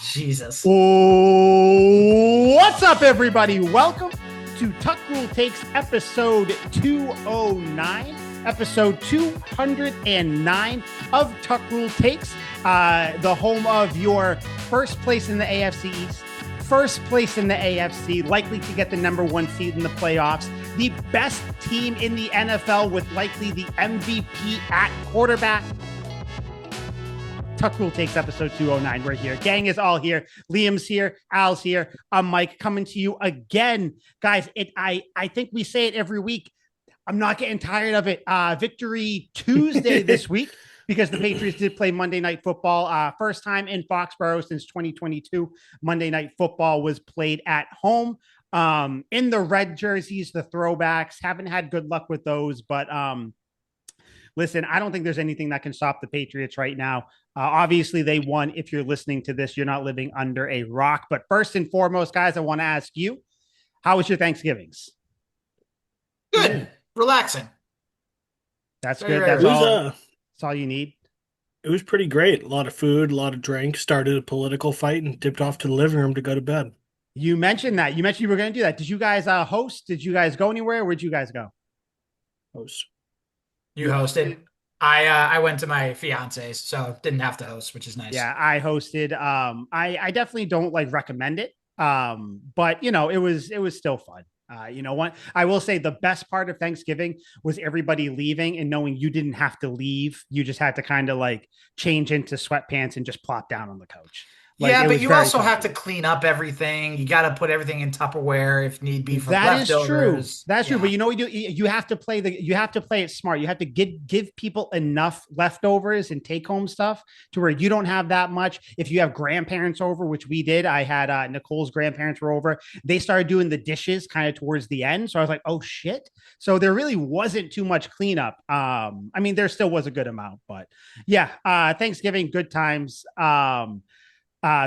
Jesus. What's up, everybody? Welcome to Tuck Rule Takes episode 209, episode 209 of Tuck Rule Takes, the home of your first place in the AFC East, first place in the AFC, likely to get the number one seed in the playoffs, the best team in the NFL with likely the MVP at quarterback. Tuck Rule Takes episode 209. We're here. Gang is all here. Liam's here. Al's here. I'm Mike coming to you again. Guys, I think we say it every week. I'm not getting tired of it. Victory Tuesday this week because the Patriots did play Monday Night Football. First time in Foxborough since 2022. Monday Night Football was played at home. In the red jerseys, the throwbacks. Haven't had good luck with those, but listen, I don't think there's anything that can stop the Patriots right now. Obviously, they won. If you're listening to this, you're not living under a rock. But first and foremost, guys, I want to ask you, how was your Thanksgivings? Good. Relaxing. That's good. That's all you need. It was pretty great. A lot of food, a lot of drink, started a political fight and dipped off to the living room to go to bed. You mentioned that. You mentioned you were going to do that. Did you guys host? Did you guys go anywhere? Where'd you guys go? Host. You hosted. I went to my fiance's, so didn't have to host, which is nice. Yeah, I hosted. I definitely don't recommend it. But it was still fun. What I will say, the best part of Thanksgiving was everybody leaving and knowing you didn't have to leave. You just had to kind of change into sweatpants and just plop down on the couch. But you also have to clean up everything. You got to put everything in Tupperware if need be for leftovers. That is true. That's true. But you have to play it smart. You have to give people enough leftovers and take home stuff to where you don't have that much. If you have grandparents over, which we did, I had Nicole's grandparents were over. They started doing the dishes kind of towards the end. So I was like, oh shit. So there really wasn't too much cleanup. There still was a good amount, but yeah, Thanksgiving, good times.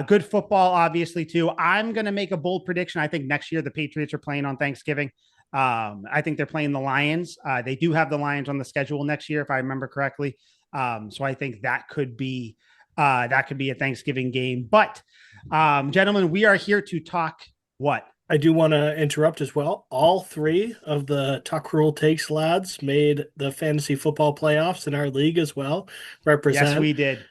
Good football, obviously, too. I'm going to make a bold prediction. I think next year the Patriots are playing on Thanksgiving. I think they're playing the Lions. They do have the Lions on the schedule next year, if I remember correctly. So I think that could be a Thanksgiving game. But, gentlemen, we are here to talk what? I do want to interrupt as well. All three of the Tuck Rule Takes lads made the fantasy football playoffs in our league as well. Yes, we did.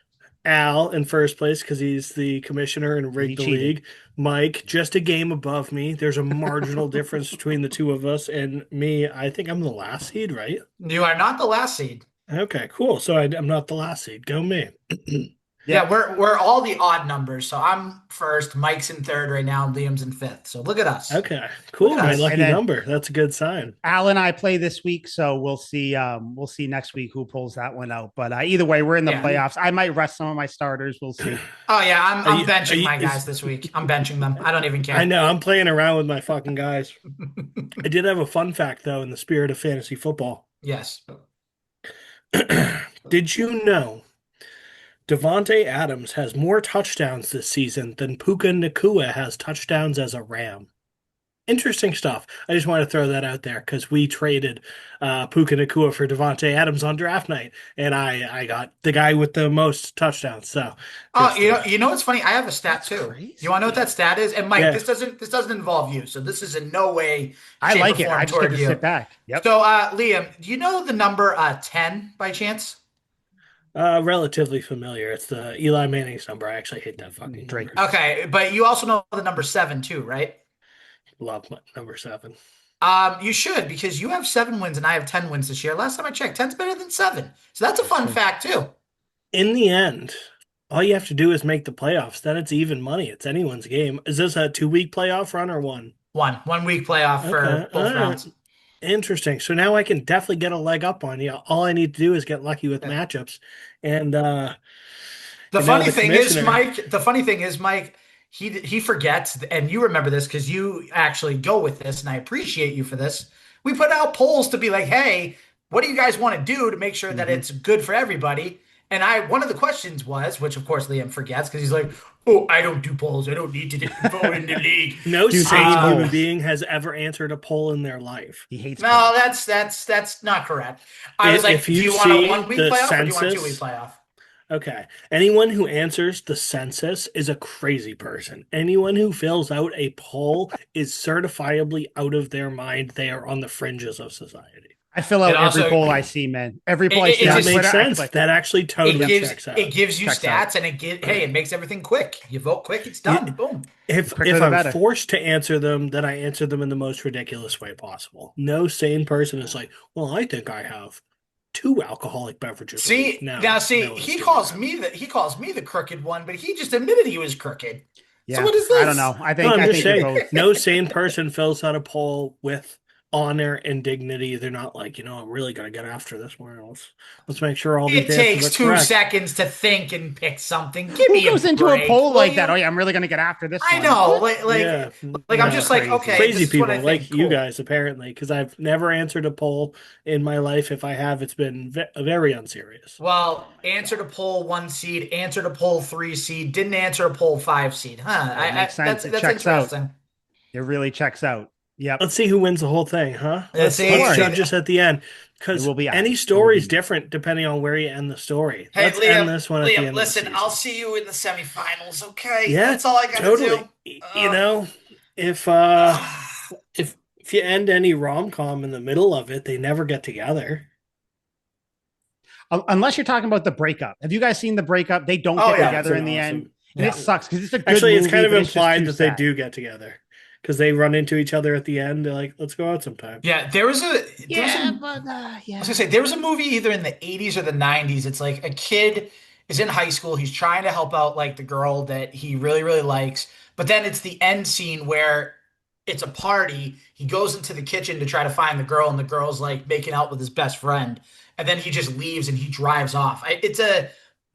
Al in first place because he's the commissioner and rigged the league. Mike, just a game above me. There's a marginal difference between the two of us. And me, I think I'm the last seed, right? You are not the last seed. Okay, cool. So I'm not the last seed. Go me. Yeah, we're all the odd numbers. So I'm first, Mike's in third right now, Liam's in fifth. So look at us. Okay, cool. My lucky number. That's a good sign. Al and I play this week, so we'll see. We'll see next week who pulls that one out. But either way, we're in the playoffs. I might rest some of my starters. We'll see. Oh yeah, I'm benching my guys this week. I'm benching them. I don't even care. I know. I'm playing around with my fucking guys. I did have a fun fact though, in the spirit of fantasy football. Yes. Did you know Davante Adams has more touchdowns this season than Puka Nacua has touchdowns as a Ram? Interesting stuff. I just want to throw that out there because we traded Puka Nacua for Davante Adams on draft night, and I got the guy with the most touchdowns. So, you know what's funny? I have a stat too. Crazy. You want to know what that stat is? And Mike, this doesn't involve you, so this is in no way. I like it. I just get to sit back. Yep. So, Liam, do you know the number 10 by chance? Relatively familiar. It's the Eli Manning's number. I actually hate that fucking drink. Okay, but you also know the number 7 too, right? Love number 7. You should, because you have 7 wins and I have 10 wins this year. Last time I checked, 10's better than 7. So that's a fun fact too. In the end, all you have to do is make the playoffs. Then it's even money. It's anyone's game. Is this a 2-week playoff run or one? 1 week playoff for both rounds. Interesting. So now I can definitely get a leg up on you. All I need to do is get lucky with matchups. And the funny thing is, Mike, he forgets, and you remember this because you actually go with this, and I appreciate you for this. We put out polls to be like, hey, what do you guys want to do to make sure that it's good for everybody? And one of the questions was, which of course Liam forgets because he's like, oh, I don't do polls. I don't need to vote in the league. No sane human being has ever answered a poll in their life. He hates polls. No, that's not correct. I was like, do you want a 1-week playoff or do you want a 2-week playoff? Okay. Anyone who answers the census is a crazy person. Anyone who fills out a poll is certifiably out of their mind. They are on the fringes of society. I fill It out every also poll I see, man. Every poll I see it on That just makes Twitter, I sense. click. That actually totally checks it out. gives you Checks out. stats, and it makes everything quick. You vote quick, it's You- done. Boom. If The quicker if the I'm better. forced to answer them, then I answer them in the most ridiculous way possible. No sane person is like, well, I think I have 2 alcoholic beverages a week. See, No, it's 2.5. he calls me the crooked one, but he just admitted he was crooked. So Yeah, what is I don't know. this? No, I'm I just think you're saying, both. no sane person fills out a poll with honor and dignity. They're not like, I'm really gonna get after this one. Let's make sure all these It answers takes are two correct. seconds to think and pick something. Give Who me a goes into a break, poll will like that? you? Oh yeah, I'm really gonna get after this I one. know, What? Yeah, I'm That's just like, crazy. okay, this crazy is what I people think. like you Cool. guys apparently, because I've never answered a poll in my life. If I have, it's been very unserious. Well, answer to poll 1 seed, answer to poll 3 seed, didn't answer to poll 5 seed. Huh? It makes sense. It That's checks out. interesting. It really checks out. Yep. Let's see who wins the whole thing, huh? See, Let's Sure. judge this at the end, It because will be any eyes. It will story is be. different depending on where you end the story. hey, Let's end Liam, this one at the end of the listen, I'll season. see you in the semifinals. Okay, Yeah, that's all I gotta do. totally. If uh Uh, if you end any rom-com in the middle of it, they never get together. Unless you're talking about the breakup. Have you guys seen the breakup? They don't Oh get yeah, together It's in the awesome. end, and yeah. it sucks because it's a good Actually, movie. it's kind of but it's just implied too that they sad. do get together because they run into each other at the end. They're like, "Let's go out sometime." Yeah, Yeah, but I yeah. was gonna say there was a movie either in the 80s or the 90s. It's like a kid is in high school. He's trying to help out like the girl that he really, really likes. But then it's the end scene where it's a party. He goes into the kitchen to try to find the girl, and the girl's like making out with his best friend. And then he just leaves and he drives off. It's a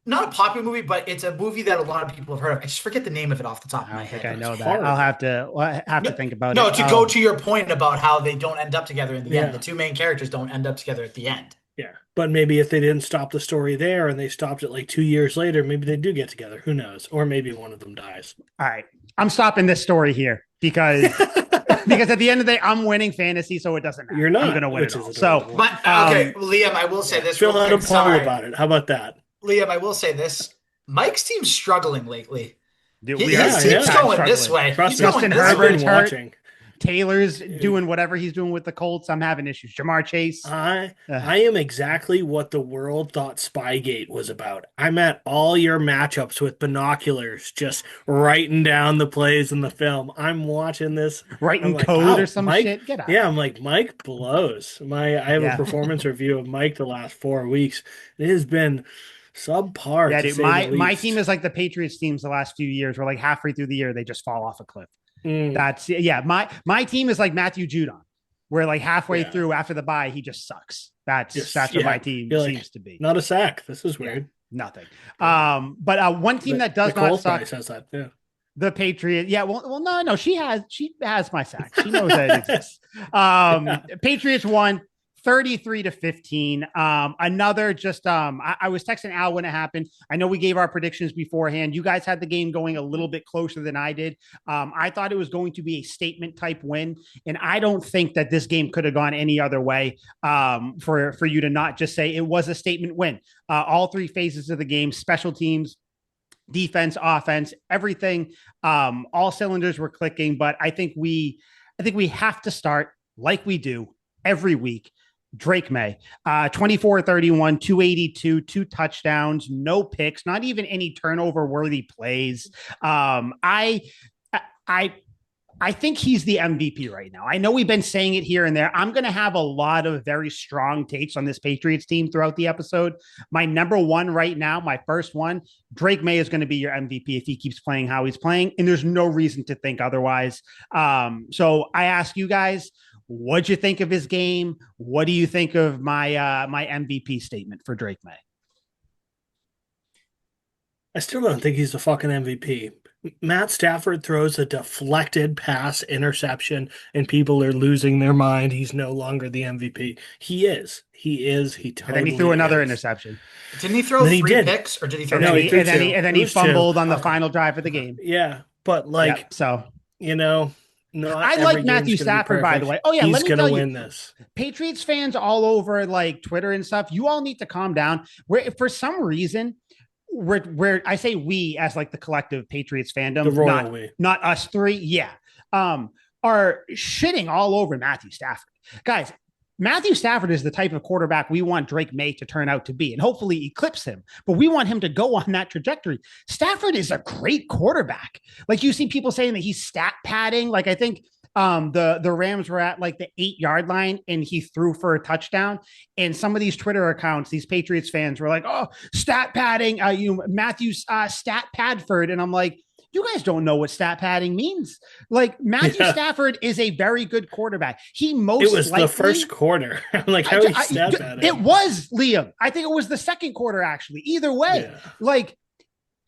not a popular movie, but it's a movie that a lot of people have heard of. I just forget the name of it off the top I of my don't think head. I But it's know that. horrible. I'll have to no, think about no, it. to go to your point about how they don't end up together in the end. Yeah. The two main characters don't end up together at the end. Yeah, but maybe if they didn't stop the story there and they stopped it like 2 years later, maybe they do get together. Who knows? Or maybe one of them dies. All right, I'm stopping this story here because because at the end of the day, I'm winning fantasy, so it doesn't matter. You're not, I'm going to win which it all. is So, adorable. But okay, Liam, I will say this Fill real out a quick. poll Sorry, about it. How about that? Liam, I will say this. Mike's team's struggling lately. dude, His we are team's big time going this struggling. way. Trust He's me, going Justin this I've way. Herbert's been hurt. watching. Taylor's doing whatever he's doing with the Colts. I'm having issues. Jamar Chase. I am exactly what the world thought Spygate was about. I'm at all your matchups with binoculars, just writing down the plays in the film. I'm watching this. Writing I'm like, code wow, or some Mike, shit. Get out. yeah, I'm like, Mike blows. I have a Yeah. performance review of Mike the last 4 weeks. It has been subpar, Yeah, to dude. say My the my least. team is like the Patriots teams the last few years, where like halfway through the year they just fall off a cliff. Mm, That's yeah. My team is like Matthew Judon, where like halfway Yeah. through after the bye he just sucks. That's Just- what yeah. my team You're like, seems to be. not a sack. This is Yeah. weird. Nothing. But one team that does Nicole not suck. probably says that. Yeah. The Patriot. Yeah, well, no, she has my sack. She knows that it exists. Patriots won 33-15. Another just I was texting Al when it happened. I know we gave our predictions beforehand. You guys had the game going a little bit closer than I did. I thought it was going to be a statement type win, and I don't think that this game could have gone any other way. For you to not just say it was a statement win. All three phases of the game, special teams, defense, offense, everything, all cylinders were clicking. But I think we have to start like we do every week. Drake Maye, 24-31, 282, 2 touchdowns, no picks, not even any turnover worthy plays. I think he's the MVP right now. I know we've been saying it here and there. I'm going to have a lot of very strong takes on this Patriots team throughout the episode. My number one right now, my first one, Drake Maye is going to be your MVP if he keeps playing how he's playing, and there's no reason to think otherwise. So I ask you guys, what'd you think of his game? What do you think of my my MVP statement for Drake Maye? I still don't think he's the fucking MVP. Matt Stafford throws a deflected pass interception and people are losing their mind. He's no longer the MVP. He is. He totally And then he threw another is. interception. Didn't he throw Then he 3 did. picks, or did he throw? And No, then, he he, threw and then, two. he, and then It he was two. fumbled on the Okay. final drive of the game. Yeah, but like, Yep, so not I every like game's Matthew gonna be Stafford, by the perfect. way. Oh, yeah, he's let me gonna tell you, win this. Patriots fans all over like Twitter and stuff, you all need to calm down. Where for some reason, I say we as like the collective Patriots The fandom, royal we. not us three. Yeah. Are shitting all over Matthew Stafford. Guys, Matthew Stafford is the type of quarterback we want Drake Maye to turn out to be and hopefully eclipse him. But we want him to go on that trajectory. Stafford is a great quarterback. Like you see people saying that he's stat padding. Like I think the Rams were at like the 8-yard line and he threw for a touchdown. And some of these Twitter accounts, these Patriots fans were like, "Oh, stat padding, Matthew's stat padford," and I'm like, you guys don't know what stat padding means. Like Matthew Stafford is a very good quarterback. It was the first quarter. Like how he stat padding. It was Liam. I think it was the second quarter actually. Either way, like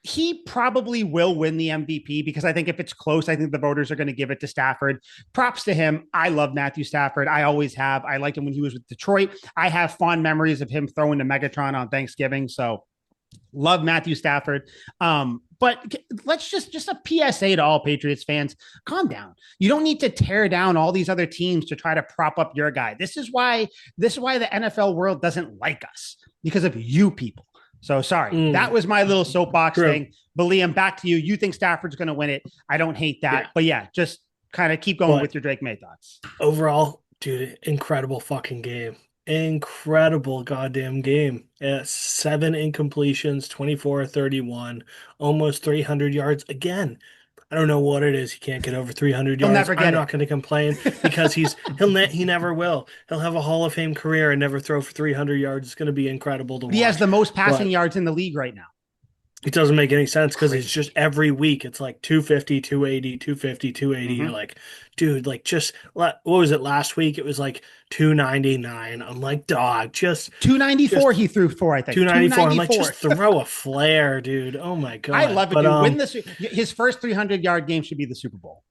he probably will win the MVP because I think if it's close, I think the voters are going to give it to Stafford. Props to him. I love Matthew Stafford. I always have. I liked him when he was with Detroit. I have fond memories of him throwing to Megatron on Thanksgiving. So love Matthew Stafford. But let's just a PSA to all Patriots fans, calm down. You don't need to tear down all these other teams to try to prop up your guy. This is why the NFL world doesn't like us, because of you people. So sorry, that was my little soapbox thing. But Liam, back to you. You think Stafford's going to win it. I don't hate that. But yeah, just kind of keep going with your Drake Maye thoughts. Overall, dude, incredible fucking game. Incredible goddamn game. 7 incompletions, 24-31, almost 300 yards. Again, I don't know what it is. He can't get over 300 yards. I'm not going to complain because he never will. He'll have a Hall of Fame career and never throw for 300 yards. It's going to be incredible to watch. He has the most passing yards in the league right now. It doesn't make any sense because it's just every week it's like 250, 280, 250, 280. You're like, dude, like just what was it last week? It was like 299. I'm like, dog, just 294 he threw for, I think. 294. I'm like, just throw a flare, dude. Oh my God. I love it, dude. Win this. His first 300-yard game should be the Super Bowl.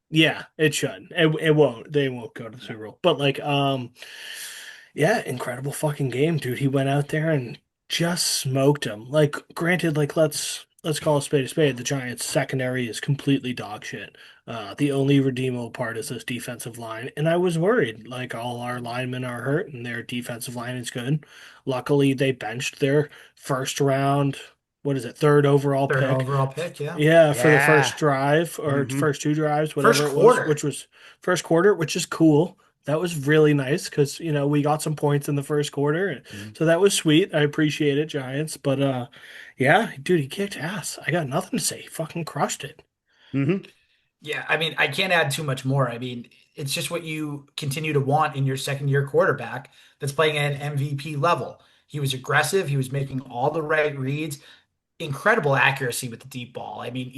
Yeah, it should. It won't. They won't go to the Super Bowl. But like, yeah, incredible fucking game, dude. He went out there and just smoked him. Like, granted, like let's call a spade a spade. The Giants' secondary is completely dog shit. The only redeemable part is this defensive line, and I was worried. Like, all our linemen are hurt, and their defensive line is good. Luckily, they benched their first round. What is it? Third overall pick. Yeah, for the first drive or first 2 drives, whatever it was, which was first quarter, which is cool. That was really nice because, we got some points in the first quarter. So that was sweet. I appreciate it, Giants. But, yeah, dude, he kicked ass. I got nothing to say. He fucking crushed it. Yeah, I mean, I can't add too much more. I mean, it's just what you continue to want in your second-year quarterback that's playing at an MVP level. He was aggressive. He was making all the right reads. Incredible accuracy with the deep ball. I mean,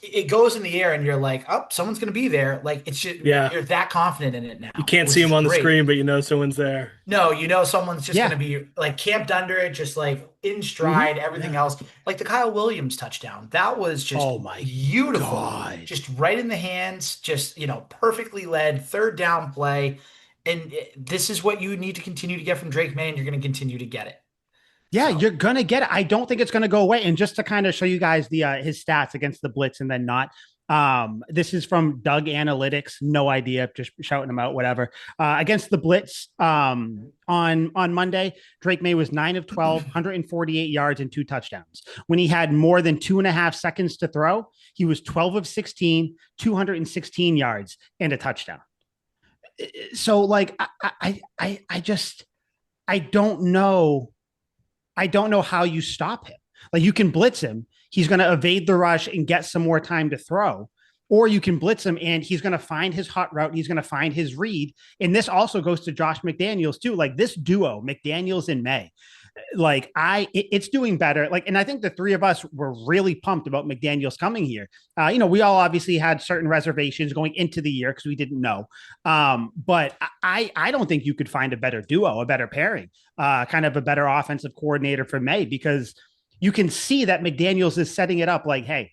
it goes in the air and you're like, oh, someone's going to be there. Like, it's just, you're that confident in it now. You can't see him on the screen, but someone's there. No, someone's just going to be like camped under it, just like in stride, everything else. Like the Kyle Williams touchdown. That was just beautiful. God. Just right in the hands, just, perfectly led, third down play. And this is what you need to continue to get from Drake Maye, and you're going to continue to get it. Yeah, you're going to get it. I don't think it's going to go away. And just to kind of show you guys his stats against the blitz and then not, this is from Doug Analytics. No idea, just shouting them out, whatever. Against the blitz on Monday, Drake Maye was 9 of 12, 148 yards and 2 touchdowns. When he had more than 2.5 seconds to throw, he was 12 of 16, 216 yards and a touchdown. So like, I don't know. I don't know how you stop him. Like, you can blitz him. He's going to evade the rush and get some more time to throw. Or you can blitz him and he's going to find his hot route. He's going to find his read. And this also goes to Josh McDaniels too. Like, this duo, McDaniels and Maye, like it's doing better. Like, and I think the three of us were really pumped about McDaniels coming here. We all obviously had certain reservations going into the year because we didn't know. But I don't think you could find a better duo, a better pairing, kind of a better offensive coordinator for Maye, because you can see that McDaniels is setting it up like, hey,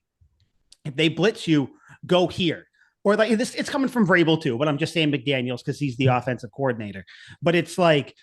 if they blitz you, go here. Or like this, it's coming from Vrabel too, but I'm just saying McDaniels because he's the offensive coordinator. But it's like,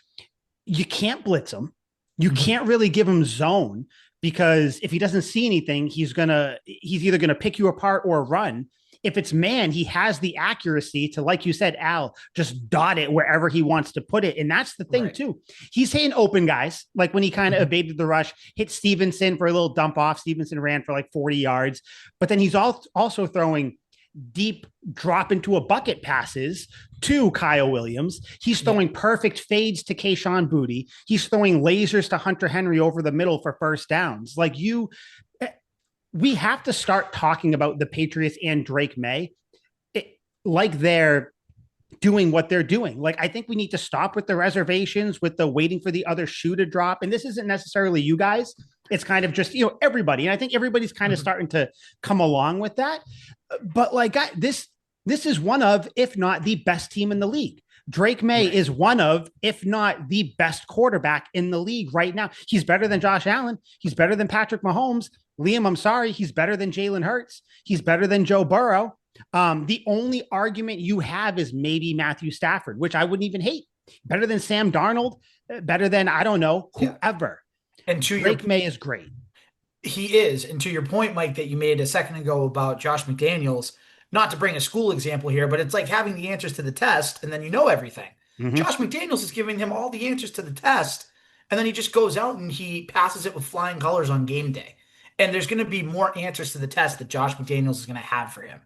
you can't blitz him. You can't really give him zone, because if he doesn't see anything, he's either going to pick you apart or run. if it's man, he has the accuracy to, like you said, Al, just dot it wherever he wants to put it. And that's the thing, too. He's hitting open guys, like when he kind of evaded the rush, hit Stevenson for a little dump off. Stevenson ran for like 40 yards. But then he's also throwing deep drop into a bucket passes to Kyle Williams. He's throwing perfect fades to Kayshon Boutte. He's throwing lasers to Hunter Henry over the middle for first downs. Like we have to start talking about the Patriots and Drake Maye like they're doing what they're doing. Like, I think we need to stop with the reservations, with the waiting for the other shoe to drop. And this isn't necessarily you guys. It's kind of just, everybody. And I think everybody's kind of starting to come along with that. But like, this is one of, if not the best team in the league. Drake Maye is one of, if not the best quarterback in the league right now. He's better than Josh Allen. He's better than Patrick Mahomes. Liam, I'm sorry. He's better than Jalen Hurts. He's better than Joe Burrow. The only argument you have is maybe Matthew Stafford, which I wouldn't even hate. Better than Sam Darnold, better than, I don't know, whoever. And to Drake Maye is great. He is. And to your point, Mike, that you made a second ago about Josh McDaniels, not to bring a school example here, but it's like having the answers to the test and then you know everything. Mm-hmm. Josh McDaniels is giving him all the answers to the test, and then he just goes out and he passes it with flying colors on game day. And there's going to be more answers to the test that Josh McDaniels is going to have for him.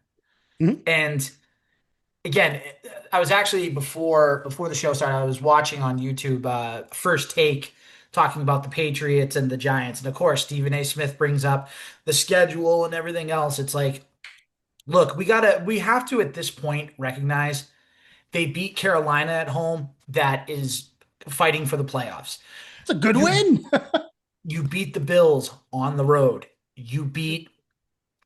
Mm-hmm. And again, I was actually before the show started, I was watching on YouTube First Take talking about the Patriots and the Giants. And of course, Stephen A. Smith brings up the schedule and everything else. It's like, look, we have to at this point recognize they beat Carolina at home. That is fighting for the playoffs. It's a good win. You beat the Bills on the road. You beat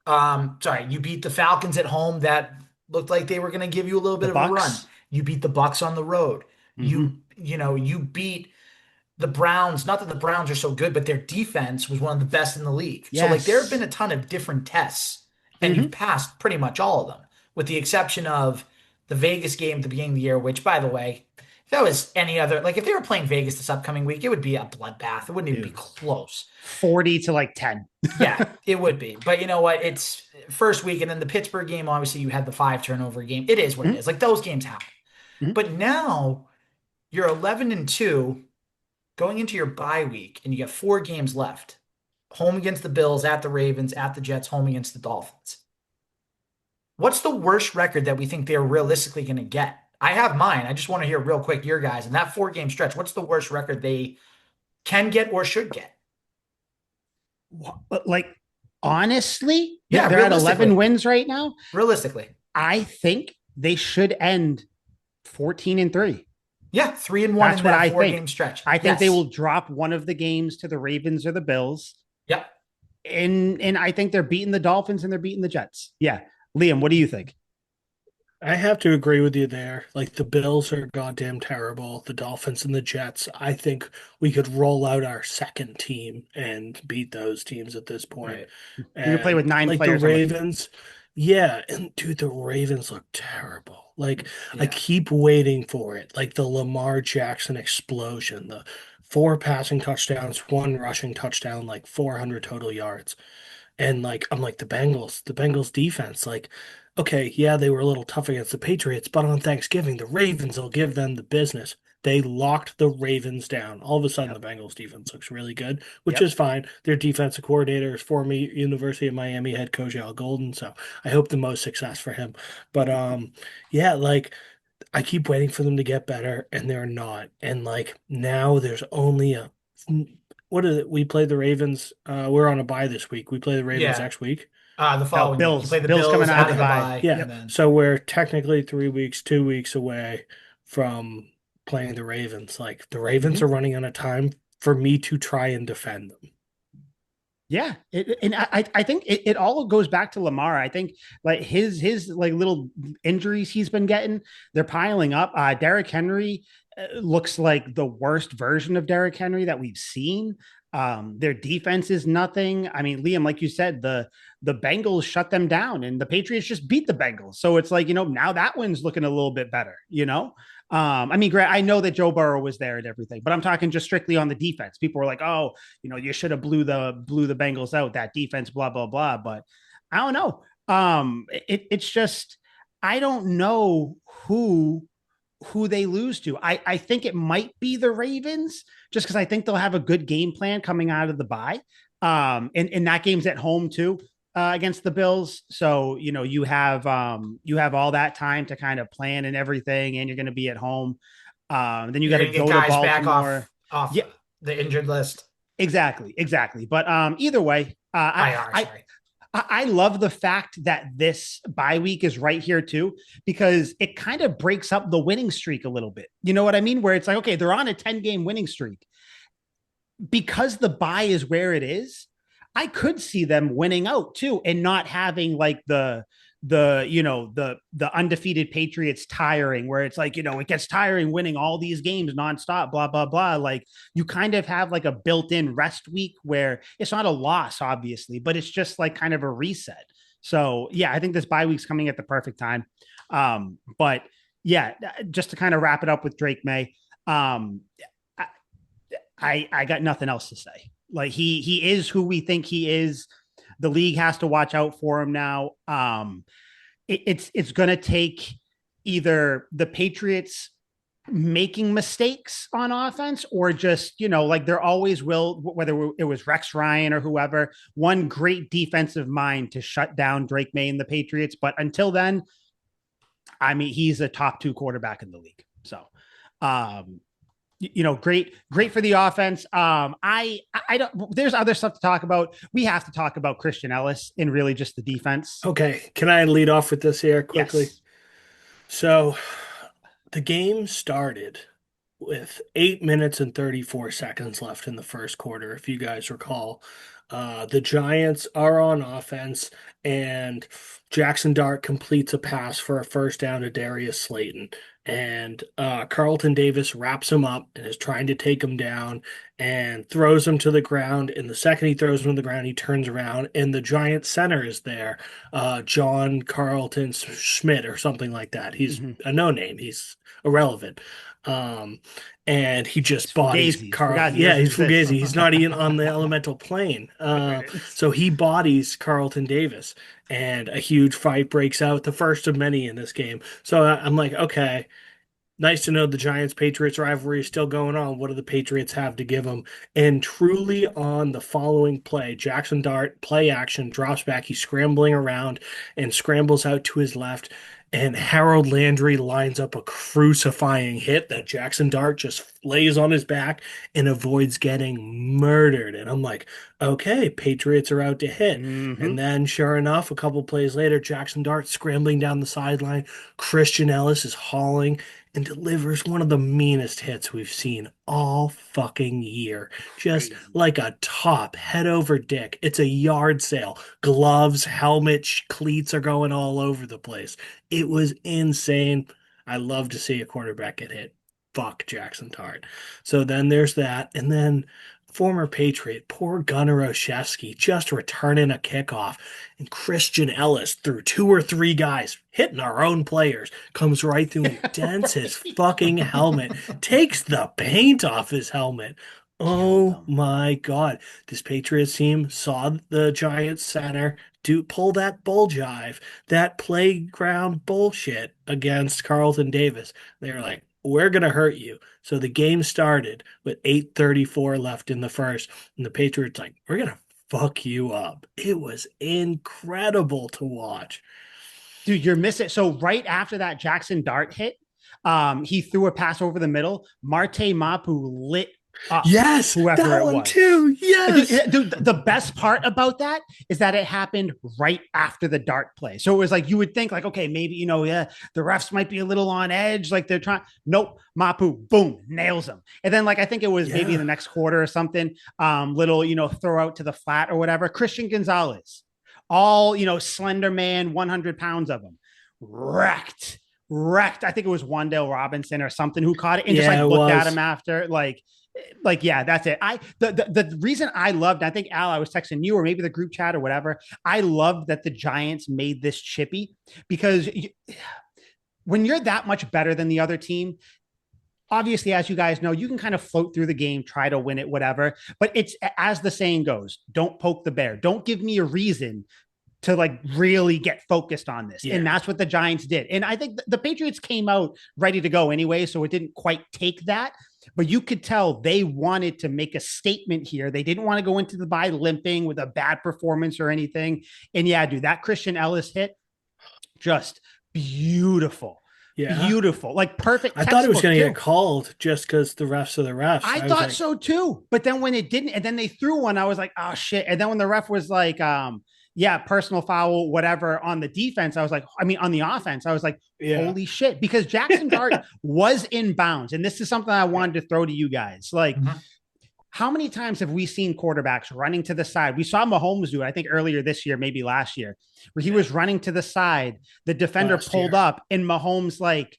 the Falcons at home that looked like they were going to give you a little bit of a run. You beat the Bucs on the road. Mm-hmm. You beat the Browns. Not that the Browns are so good, but their defense was one of the best in the league. Yes. So like there have been a ton of different tests, and you've passed pretty much all of them, with the exception of the Vegas game at the beginning of the year, which, by the way, if that was any other, like if they were playing Vegas this upcoming week, it would be a bloodbath. It wouldn't even be close. 40 to like 10. Yeah, it would be. But you know what? It's first week, and then the Pittsburgh game, obviously you had the 5 turnover game. It is what it is. Like those games happen. Mm-hmm. But now you're 11-2 going into your bye week, and you got 4 games left. Home against the Bills, at the Ravens, at the Jets, home against the Dolphins. What's the worst record that we think they're realistically going to get? I have mine. I just want to hear real quick your guys. In that 4-game stretch, what's the worst record they can get or should get? Like, honestly, they're at 11 wins right now. Realistically, I think they should end 14-3. Yeah, 3-1 That's in what that I 4-game think. stretch. I think they will drop one of the games to the Ravens or the Bills. Yep. And I think they're beating the Dolphins and they're beating the Jets. Yeah. Liam, what do you think? I have to agree with you there. Like the Bills are goddamn terrible. The Dolphins and the Jets, I think we could roll out our second team and beat those teams at this point. Right. And you play with 9 players. The Ravens. Yeah, and dude, the Ravens look terrible. Like I keep waiting for it. Like the Lamar Jackson explosion, the 4 passing touchdowns, 1 rushing touchdown, like 400 total yards. And like I'm like the Bengals defense, like, okay, yeah, they were a little tough against the Patriots, but on Thanksgiving, the Ravens will give them the business. They locked the Ravens down. All of a sudden, the Bengals defense looks really good, which is fine. Their defensive coordinator is former University of Miami head coach Al Golden, so I hope the most success for him. But like I keep waiting for them to get better, and they're not. And like now, there's only what is it? We play the Ravens. We're on a bye this week. We play the Ravens next week. The following Bills. You play the Bills coming out of the bye. Yeah. So we're technically 3 weeks, 2 weeks away from playing the Ravens. Like the Ravens are running out of time for me to try and defend them. Yeah. I think it all goes back to Lamar. I think like his like little injuries he's been getting, they're piling up. Derrick Henry looks like the worst version of Derrick Henry that we've seen. Their defense is nothing. I mean, Liam, like you said, the Bengals shut them down and the Patriots just beat the Bengals. So it's like, now that one's looking a little bit better, I mean, Grant, I know that Joe Burrow was there and everything, but I'm talking just strictly on the defense. People were like, oh, you should have blew the Bengals out, that defense, blah, blah, blah. But I don't know. It's just I don't know who they lose to. I think it might be the Ravens, just because I think they'll have a good game plan coming out of the bye. And that game's at home too, against the Bills. So you have all that time to kind of plan and everything, and you're going to be at home. Then you got You're to gonna get go to guys back Baltimore. off Yeah, the injured list. exactly. But either way, IR, sorry. I love the fact that this bye week is right here too, because it kind of breaks up the winning streak a little bit. You know what I mean? Where it's like, okay, they're on a 10-game winning streak. Because the bye is where it is, I could see them winning out too and not having like the undefeated Patriots tiring, where it's like, it gets tiring winning all these games nonstop, blah blah blah. Like, you kind of have like a built-in rest week where it's not a loss obviously, but it's just like kind of a reset. So yeah, I think this bye week's coming at the perfect time. But yeah, just to kind of wrap it up with Drake Maye, um I got nothing else to say. Like, he is who we think he is. The league has to watch out for him now. It's going to take either the Patriots making mistakes on offense, or just, like there always will, whether it was Rex Ryan or whoever, one great defensive mind to shut down Drake Maye and the Patriots. But until then, I mean, he's a top 2 quarterback in the league. So, great for the offense. I don't, there's other stuff to talk about. We have to talk about Christian Elliss and really just the defense. Okay, can I lead off with this here quickly? Yes. So the game started with 8 minutes and 34 seconds left in the first quarter, if you guys recall. The Giants are on offense, and Jackson Dart completes a pass for a first down to Darius Slayton. And Carlton Davis wraps him up and is trying to take him down and throws him to the ground. And the second he throws him to the ground, he turns around, and the Giant center is there, John Carlton Schmidt or something like that. He's a no name. He's irrelevant. Um, and he just bodies Carl. Yeah, he's Fugazi. He's not even on the elemental plane. So he bodies Carlton Davis, and a huge fight breaks out, the first of many in this game. So I'm like, okay, nice to know the Giants Patriots rivalry is still going on. What do the Patriots have to give them? And truly, on the following play, Jackson Dart, play action, drops back. He's scrambling around and scrambles out to his left. And Harold Landry lines up a crucifying hit that Jackson Dart just lays on his back and avoids getting murdered. And I'm like, okay, Patriots are out to hit. And then, sure enough, a couple plays later, Jackson Dart scrambling down the sideline. Christian Elliss is hauling and delivers one of the meanest hits we've seen all fucking year. Just like a top, head over dick. It's a yard sale. Gloves, helmet, cleats are going all over the place. It was insane. I love to see a quarterback get hit. Fuck Jackson Dart. So then there's that. And then former Patriot, poor Gunnar Olszewski, just returning a kickoff. And Christian Elliss, through 2 or 3 guys, hitting our own players, comes right through and dents his fucking helmet, takes the paint off his helmet. Oh my God. This Patriots team saw the Giants center pull that bull jive, that playground bullshit against Carlton Davis. They were like, we're going to hurt you. So the game started with 8:34 left in the first, and the Patriots like, we're going to fuck you up. It was incredible to watch. Dude, you're missing. So right after that Jackson Dart hit, he threw a pass over the middle. Marte Mapu lit up whoever that it one was. Too. Yes. Dude, the best part about that is that it happened right after the Dart play. So it was like, you would think like, okay, maybe, the refs might be a little on edge. Like they're trying. Nope. Mapu, boom, nails him. And then like, I think it was maybe in the next quarter or something, little, throw out to the flat or whatever. Christian Gonzalez, all, slender man, 100 pounds of him, wrecked. I think it was Wandale Robinson or something who caught it and just like looked at him after, yeah, that's it. The reason I loved, I think Al, I was texting you or maybe the group chat or whatever. I loved that the Giants made this chippy, because when you're that much better than the other team, obviously, as you guys know, you can kind of float through the game, try to win it, whatever. But it's, as the saying goes, don't poke the bear. Don't give me a reason to like really get focused on this. Yeah. And that's what the Giants did. And I think the Patriots came out ready to go anyway, so it didn't quite take that. But you could tell they wanted to make a statement here. They didn't want to go into the bye limping with a bad performance or anything. And yeah, dude, that Christian Elliss hit, just beautiful. Yeah. Beautiful. Like perfect. I thought it was going to get called just because the refs are the refs. I thought like, so too. But then when it didn't, and then they threw one, I was like, oh shit. And then when the ref was like, yeah, personal foul, whatever on the defense, I was like, I mean, on the offense, I was like, holy shit. Because Jackson Dart was in bounds. And this is something I wanted to throw to you guys. Like, how many times have we seen quarterbacks running to the side? We saw Mahomes do it, I think earlier this year, maybe last year, where he was running to the side. The defender pulled up and Mahomes like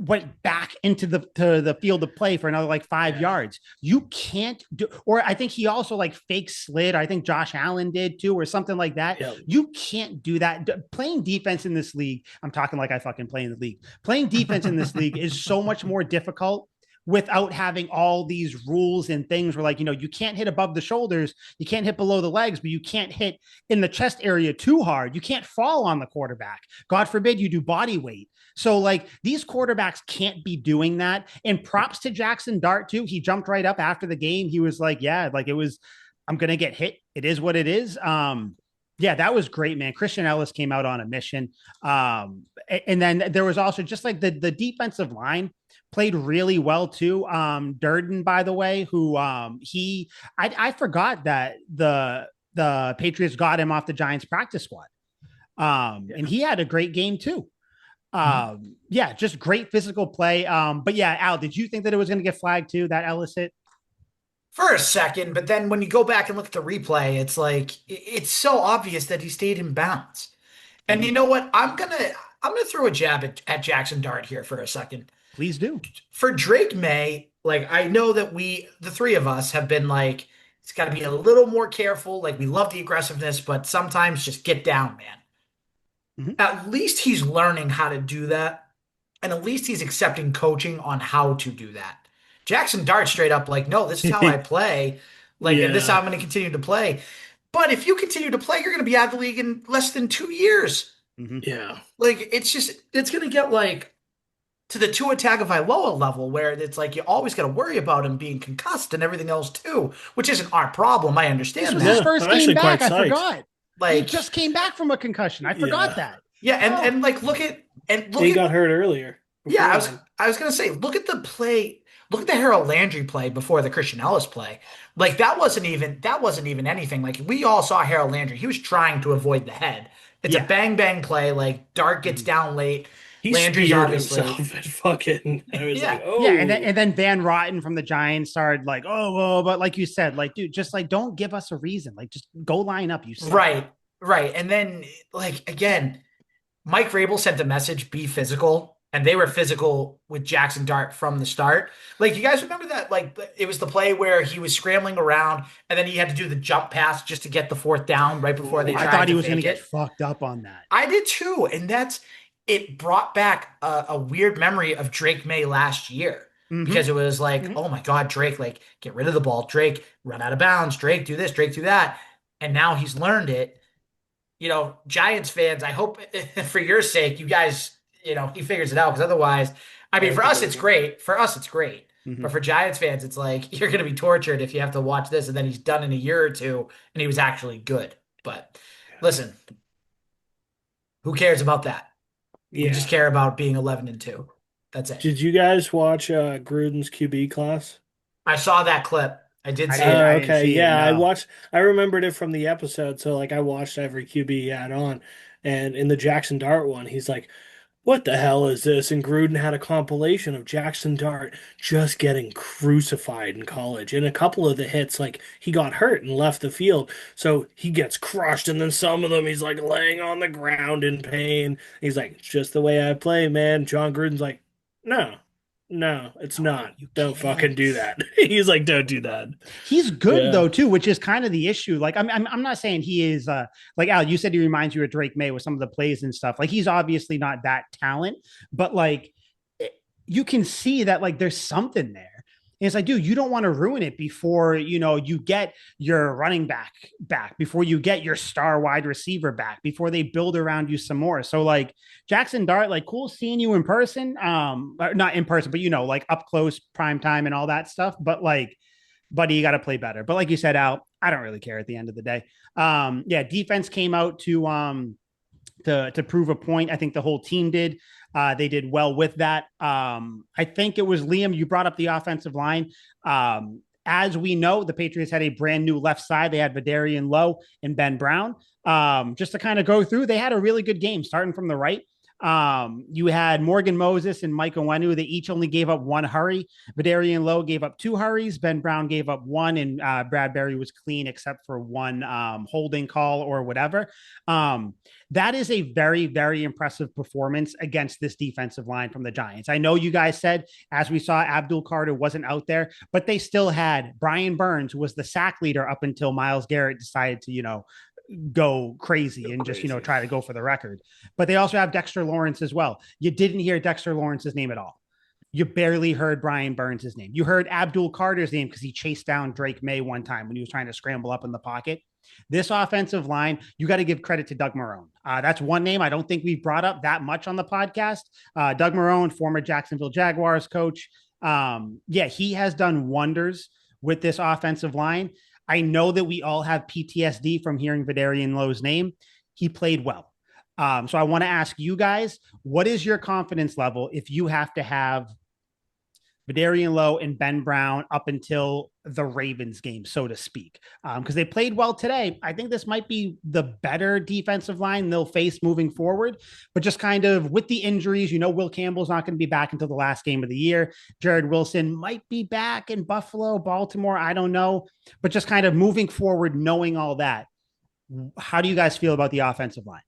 went back into the field of play for another like 5 yards. You can't do, or I think he also like fake slid. I think Josh Allen did too, or something like that. Yep. You can't do that. Playing defense in this league, I'm talking like I fucking play in the league. Playing defense in this league is so much more difficult without having all these rules and things where like, you know, you can't hit above the shoulders, you can't hit below the legs, but you can't hit in the chest area too hard. You can't fall on the quarterback. God forbid you do body weight. So like these quarterbacks can't be doing that. And props to Jackson Dart too. He jumped right up after the game. He was like, yeah, like it was, I'm going to get hit. It is what it is. Yeah, that was great, man. Christian Elliss came out on a mission. And then there was also just like the defensive line played really well too. Durden, by the way, who I forgot that the Patriots got him off the Giants practice squad. And he had a great game too. Yeah, just great physical play. But yeah, Al, did you think that it was going to get flagged too, that Elliss hit? For a second, but then when you go back and look at the replay, it's like it's so obvious that he stayed in bounds. And you know what? I'm gonna throw a jab at Jackson Dart here for a second. Please do. For Drake Maye, like I know that the three of us have been like, it's got to be a little more careful. Like we love the aggressiveness, but sometimes just get down, man. At least he's learning how to do that, and at least he's accepting coaching on how to do that. Jackson Dart straight up like, no, this is how I play. Like, and this is how I'm going to continue to play. But if you continue to play, you're going to be out of the league in less than 2 years. Yeah. Like, it's going to get like to the Tua Tagovailoa level where it's like you always got to worry about him being concussed and everything else too, which isn't our problem. I understand this was his first game back. I forgot. Like, he just came back from a concussion. I forgot that. Yeah, and like he got hurt earlier. Yeah, I was going to say, look at the play. Look at the Harold Landry play before the Christian Elliss play. Like that wasn't even anything. Like we all saw Harold Landry. He was trying to avoid the head. It's a bang bang play. Like Dart gets down late. He Landry's obviously fucking. I was like, oh yeah, and then Van Rotten from the Giants started like, oh, but like you said, like dude, just like don't give us a reason. Like just go line up. You said. Right, and then like again, Mike Vrabel sent a message: be physical. And they were physical with Jackson Dart from the start. Like, you guys remember that? Like, it was the play where he was scrambling around, and then he had to do the jump pass just to get the fourth down right before they tried to I thought he was going to get fucked up on that. I did too. And it brought back a weird memory of Drake Maye last year. Because it was like, oh my God, Drake, like, get rid of the ball. Drake, run out of bounds. Drake, do this. Drake, do that. And now he's learned it. You know, Giants fans, I hope for your sake, you guys... You know, he figures it out because otherwise, I mean, for us, it's great. For us, it's great. But for Giants fans, it's like you're going to be tortured if you have to watch this and then he's done in a year or two and he was actually good. But listen, who cares about that? You just care about being 11-2. That's it. Did you guys watch Gruden's QB class? I saw that clip. I did see it. Okay, yeah, no. I remembered it from the episode. So like I watched every QB he had on, and in the Jackson Dart one, he's like, what the hell is this? And Gruden had a compilation of Jackson Dart just getting crucified in college. And a couple of the hits, like, he got hurt and left the field. So he gets crushed. And then some of them, he's, like, laying on the ground in pain. He's like, it's just the way I play, man. John Gruden's like, no, it's not. Don't fucking do that. He's like, don't do that. He's good though too, which is kind of the issue. Like, I'm not saying he is like Al. You said he reminds you of Drake Maye with some of the plays and stuff. Like, he's obviously not that talent, but like, you can see that like there's something there. And it's like, dude, you don't want to ruin it before, you get your running back, before you get your star wide receiver back, before they build around you some more. So like Jackson Dart, like cool seeing you in person. Not in person, but like up close, prime time and all that stuff. But like, buddy, you got to play better. But like you said, Al, I don't really care at the end of the day. Yeah, defense came out to prove a point. I think the whole team did. They did well with that. I think it was Liam. You brought up the offensive line. As we know, the Patriots had a brand new left side. They had Vidarian Lowe and Ben Brown. Just to kind of go through, they had a really good game starting from the right. You had Morgan Moses and Mike Onwenu. They each only gave up one hurry. Vidarian Lowe gave up two hurries. Ben Brown gave up one, and Bradbury was clean except for one holding call or whatever. That is a very, very impressive performance against this defensive line from the Giants. I know you guys said, as we saw, Abdul Carter wasn't out there, but they still had Brian Burns, who was the sack leader up until Myles Garrett decided to, go crazy and just try to go for the record. But they also have Dexter Lawrence as well. You didn't hear Dexter Lawrence's name at all. You barely heard Brian Burns' name. You heard Abdul Carter's name because he chased down Drake Maye one time when he was trying to scramble up in the pocket. This offensive line, you got to give credit to Doug Marrone. That's one name I don't think we've brought up that much on the podcast. Doug Marrone, former Jacksonville Jaguars coach. Yeah, he has done wonders with this offensive line. I know that we all have PTSD from hearing Vidarian Lowe's name. He played well. So I want to ask you guys, what is your confidence level if you have to have Vidarian Lowe and Ben Brown up until the Ravens game, so to speak? Because they played well today. I think this might be the better defensive line they'll face moving forward. But just kind of with the injuries, Will Campbell's not going to be back until the last game of the year. Jared Wilson might be back in Buffalo, Baltimore. I don't know. But just kind of moving forward, knowing all that, how do you guys feel about the offensive line?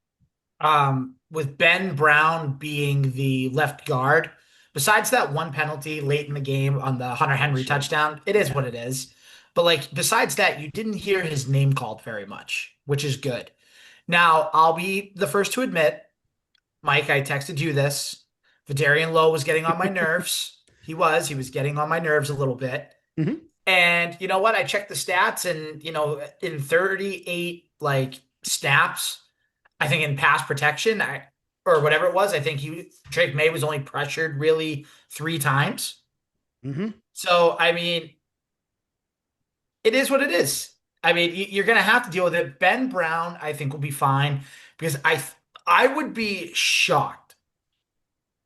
With Ben Brown being the left guard, besides that one penalty late in the game on the Hunter Henry touchdown, it is what it is. But like besides that, you didn't hear his name called very much, which is good. Now, I'll be the first to admit, Mike, I texted you this. Vidarian Lowe was getting on my nerves. He was getting on my nerves a little bit. Mm-hmm. And you know what? I checked the stats and in 38 like snaps, I think in pass protection, or whatever it was, I think Drake Maye was only pressured really 3 times. Mm-hmm. So, I mean, it is what it is. I mean, you're going to have to deal with it. Ben Brown, I think, will be fine because I would be shocked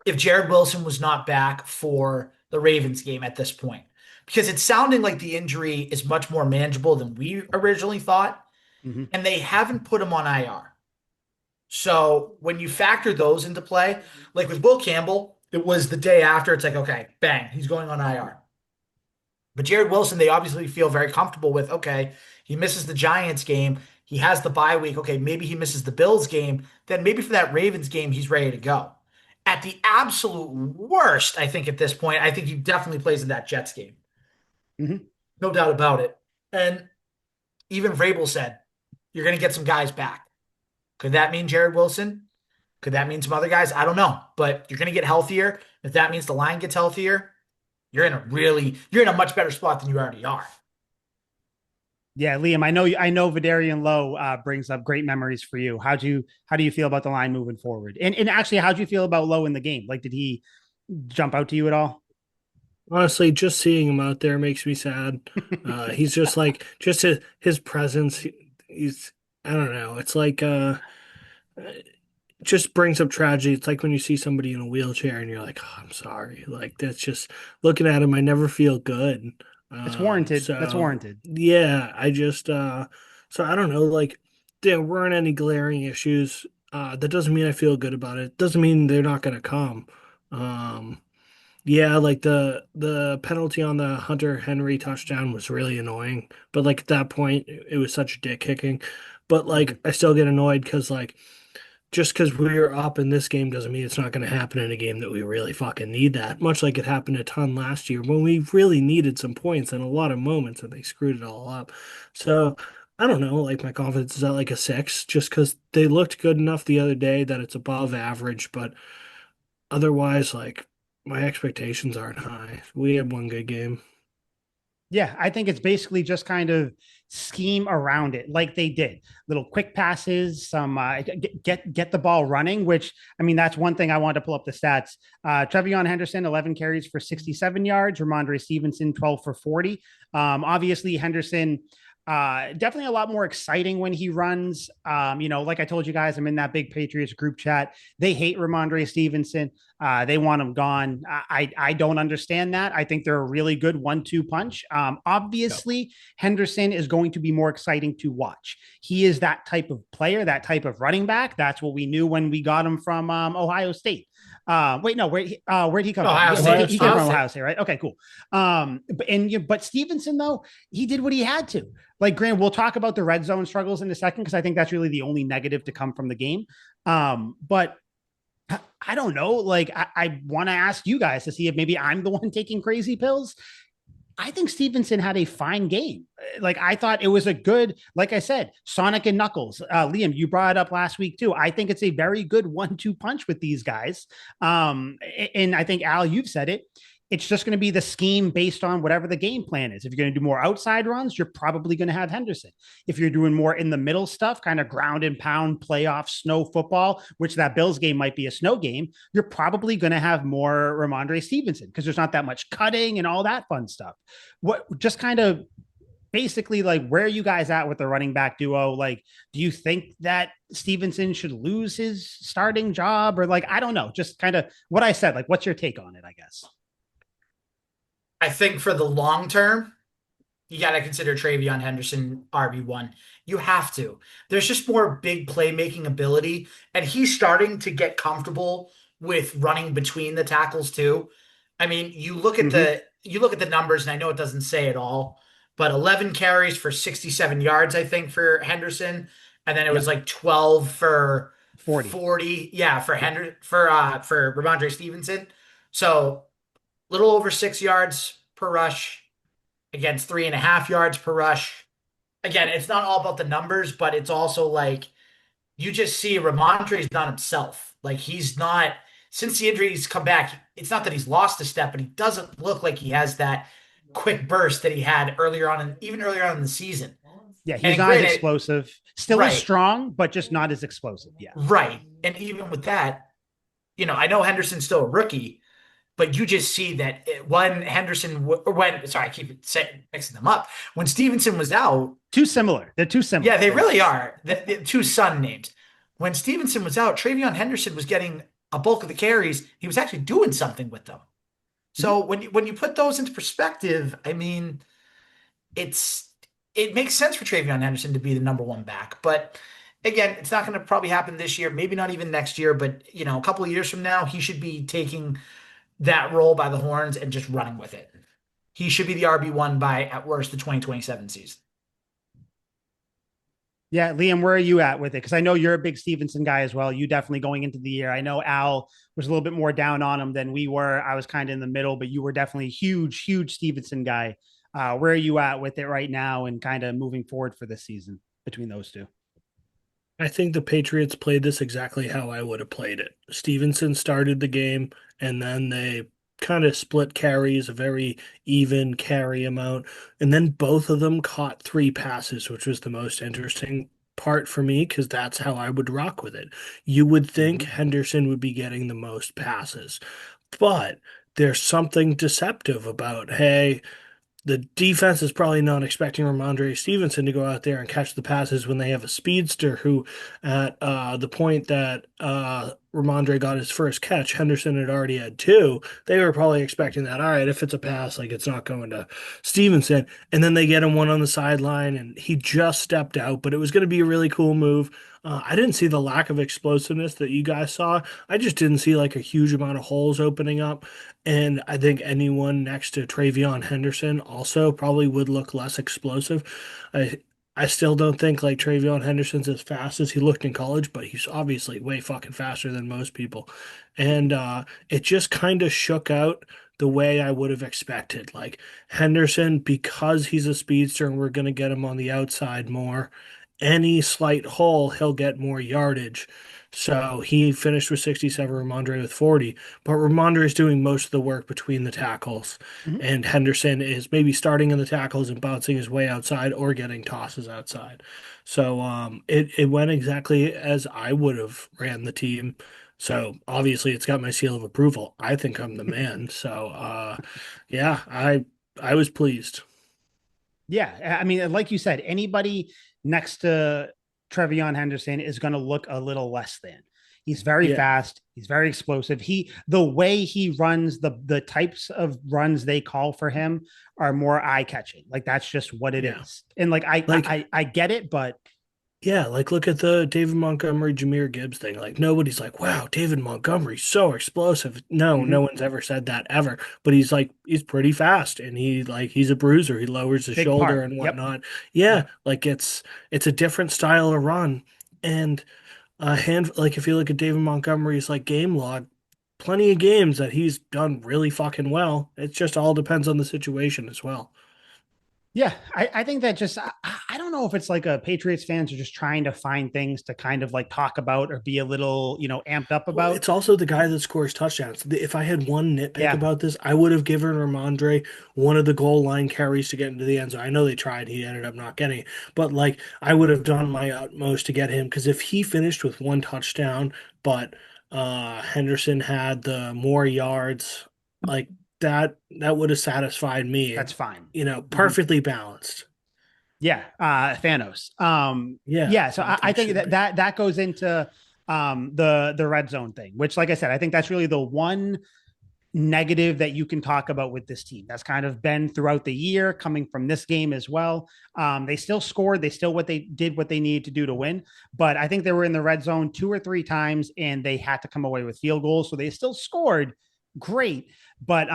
if Jared Wilson was not back for the Ravens game at this point because it's sounding like the injury is much more manageable than we originally thought, Mm-hmm. and they haven't put him on IR. So when you factor those into play, like with Will Campbell, it was the day after. It's like, okay, bang, he's going on IR. But Jared Wilson, they obviously feel very comfortable with, okay, he misses the Giants game. He has the bye week. Okay, maybe he misses the Bills game. Then maybe for that Ravens game, he's ready to go. At the absolute worst, I think at this point, I think he definitely plays in that Jets game. Mm-hmm. No doubt about it. And even Vrabel said, you're going to get some guys back. Could that mean Jared Wilson? Could that mean some other guys? I don't know. But you're going to get healthier. If that means the line gets healthier, you're in a much better spot than you already are. Yeah, Liam, I know Vidarian Lowe brings up great memories for you. How do you feel about the line moving forward? And actually, how do you feel about Lowe in the game? Like, did he jump out to you at all? Honestly, just seeing him out there makes me sad. He's just like his presence. He's I don't know. It's like just brings up tragedy. It's like when you see somebody in a wheelchair and you're like, oh, I'm sorry. Like that's just looking at him. I never feel good. It's warranted. So That's warranted. yeah, I just so I don't know. Like there weren't any glaring issues. That doesn't mean I feel good about it. Doesn't mean they're not gonna come. Um, yeah, like the penalty on the Hunter Henry touchdown was really annoying. But like at that point, it was such dick kicking. But like I still get annoyed because like just because we're up in this game doesn't mean it's not going to happen in a game that we really fucking need that. Much like it happened a ton last year when we really needed some points and a lot of moments and they screwed it all up. So I don't know, like my confidence is at like a 6 just because they looked good enough the other day that it's above average, but otherwise, like my expectations aren't high. We had one good game. Yeah, I think it's basically just kind of scheme around it like they did. Little quick passes, some get the ball running, which I mean that's one thing I wanted to pull up the stats. Trevion Henderson 11 carries for 67 yards, Ramondre Stevenson 12 for 40. Obviously Henderson definitely a lot more exciting when he runs. Like I told you guys, I'm in that big Patriots group chat. They hate Ramondre Stevenson. They want him gone. I don't understand that. I think they're a really good 1-2 punch. Yep. Obviously, Henderson is going to be more exciting to watch. He is that type of player, that type of running back. That's what we knew when we got him from Ohio State. Wait, no, where'd he come from? Ohio Ohio State. He came State. from Ohio Ohio State. State, right? Okay, cool. But Stevenson though, he did what he had to. Like Grant, we'll talk about the red zone struggles in a second because I think that's really the only negative to come from the game. But I don't know. Like, I want to ask you guys to see if maybe I'm the one taking crazy pills. I think Stevenson had a fine game. Like, I thought it was a good, like I said, Sonic and Knuckles. Liam, you brought it up last week too. I think it's a very good 1-2 punch with these guys. And I think, Al, you've said it. It's just going to be the scheme based on whatever the game plan is. If you're going to do more outside runs, you're probably going to have Henderson. If you're doing more in the middle stuff, kind of ground and pound playoff snow football, which that Bills game might be a snow game, you're probably going to have more Ramondre Stevenson because there's not that much cutting and all that fun stuff. What just kind of basically like where are you guys at with the running back duo? Like, do you think that Stevenson should lose his starting job or like, I don't know, just kind of what I said, like, what's your take on it, I guess? I think for the long term, you got to consider Travion Henderson RB1. You have to. There's just more big playmaking ability, and he's starting to get comfortable with running between the tackles too. I mean, Mm-hmm. you look at the numbers, and I know it doesn't say it all, but 11 carries for 67 yards, I think, for Henderson, and then it was Yep. like 12 for 40. 40, yeah, Yeah. for Ramondre Stevenson. So little over 6 yards per rush against 3.5 yards per rush. Again, it's not all about the numbers, but it's also like you just see Ramondre's not himself. Like he's not since the injury he's come back. It's not that he's lost a step, but he doesn't look like he has that quick burst that he had earlier on, and even earlier on in the season. Yeah. He's And not as granted, explosive, still as right, strong, but just not as explosive. Yeah. right, and even with that, I know Henderson's still a rookie, but you just see that when sorry, I keep mixing them up. When Stevenson was out, Too similar. They're too yeah, similar. they Yeah. really are. The two son names. When Stevenson was out, Travion Henderson was getting a bulk of the carries. He was actually doing something with them. Mhm. So when you put those into perspective, I mean, it's it makes sense for Travion Henderson to be the number one back. But again, it's not going to probably happen this year, maybe not even next year, but a couple of years from now, he should be taking that role by the horns and just running with it. He should be the RB1 by at worst the 2027 season. Yeah, Liam, where are you at with it? Because I know you're a big Stevenson guy as well. You definitely going into the year. I know Al was a little bit more down on him than we were. I was kind of in the middle, but you were definitely a huge, huge Stevenson guy. Where are you at with it right now and kind of moving forward for this season between those two? I think the Patriots played this exactly how I would have played it. Stevenson started the game, and then they kind of split carries, a very even carry amount. And then both of them caught three passes, which was the most interesting part for me because that's how I would rock with it. You would think Mm-hmm. Henderson would be getting the most passes, but there's something deceptive about, hey, the defense is probably not expecting Ramondre Stevenson to go out there and catch the passes when they have a speedster who, at the point that Ramondre got his first catch, Henderson had already had two. They were probably expecting that, all right, if it's a pass, like it's not going to Stevenson. And then they get him one on the sideline, and he just stepped out, but it was going to be a really cool move. I didn't see the lack of explosiveness that you guys saw. I just didn't see like a huge amount of holes opening up. And I think anyone next to Travion Henderson also probably would look less explosive. I I still don't think like Travion Henderson's as fast as he looked in college, but he's obviously way fucking faster than most people. And it just kind of shook out the way I would have expected. Like Henderson, because he's a speedster and we're going to get him on the outside more, any slight hole, he'll get more yardage. So he finished with 67, Ramondre with 40. But Ramondre is doing most of the work between the tackles. Mhm. And Henderson is maybe starting in the tackles and bouncing his way outside or getting tosses outside. So it went exactly as I would have ran the team. So obviously it's got my seal of approval. I think I'm the man. So yeah, I was pleased. Yeah, I mean, like you said, anybody next to Trevion Henderson is going to look a little less than. He's very Yeah, fast. He's very explosive. The way he runs, the types of runs they call for him are more eye catching. Like that's just what it yeah. is. And like Like I get it, but Yeah, like look at the David Montgomery, Jameer Gibbs thing. Like nobody's like, wow, David Montgomery's so explosive. No, no mhm, one's ever said that ever. But he's pretty fast and he's a bruiser. He lowers his big shoulder part. and Yep. whatnot. Yeah, Yep. like it's a different style of run. And a hand like if you look at David Montgomery's like game log, plenty of games that he's done really fucking well. It just all depends on the situation as well. Yeah, I think that just I don't know if it's like a Patriots fans are just trying to find things to kind of like talk about or be a little, amped up Well, about. it's also the guy that scores touchdowns. If I had one nitpick Yeah. about this, I would have given Ramondre one of the goal line carries to get into the end zone. I know they tried, he ended up not getting it, but like I would have done my utmost to get him because if he finished with one touchdown, but Henderson had the more yards, like that would have satisfied me That's and fine. Mhm. perfectly balanced. Yeah, Thanos. Yeah, Yeah, so like I it think should that be. that goes into the red zone thing, which, like I said, I think that's really the one negative that you can talk about with this team. That's kind of been throughout the year, coming from this game as well. They still scored. They still what they needed to do to win. But I think they were in the red zone two or three times, and they had to come away with field goals. So they still scored great, but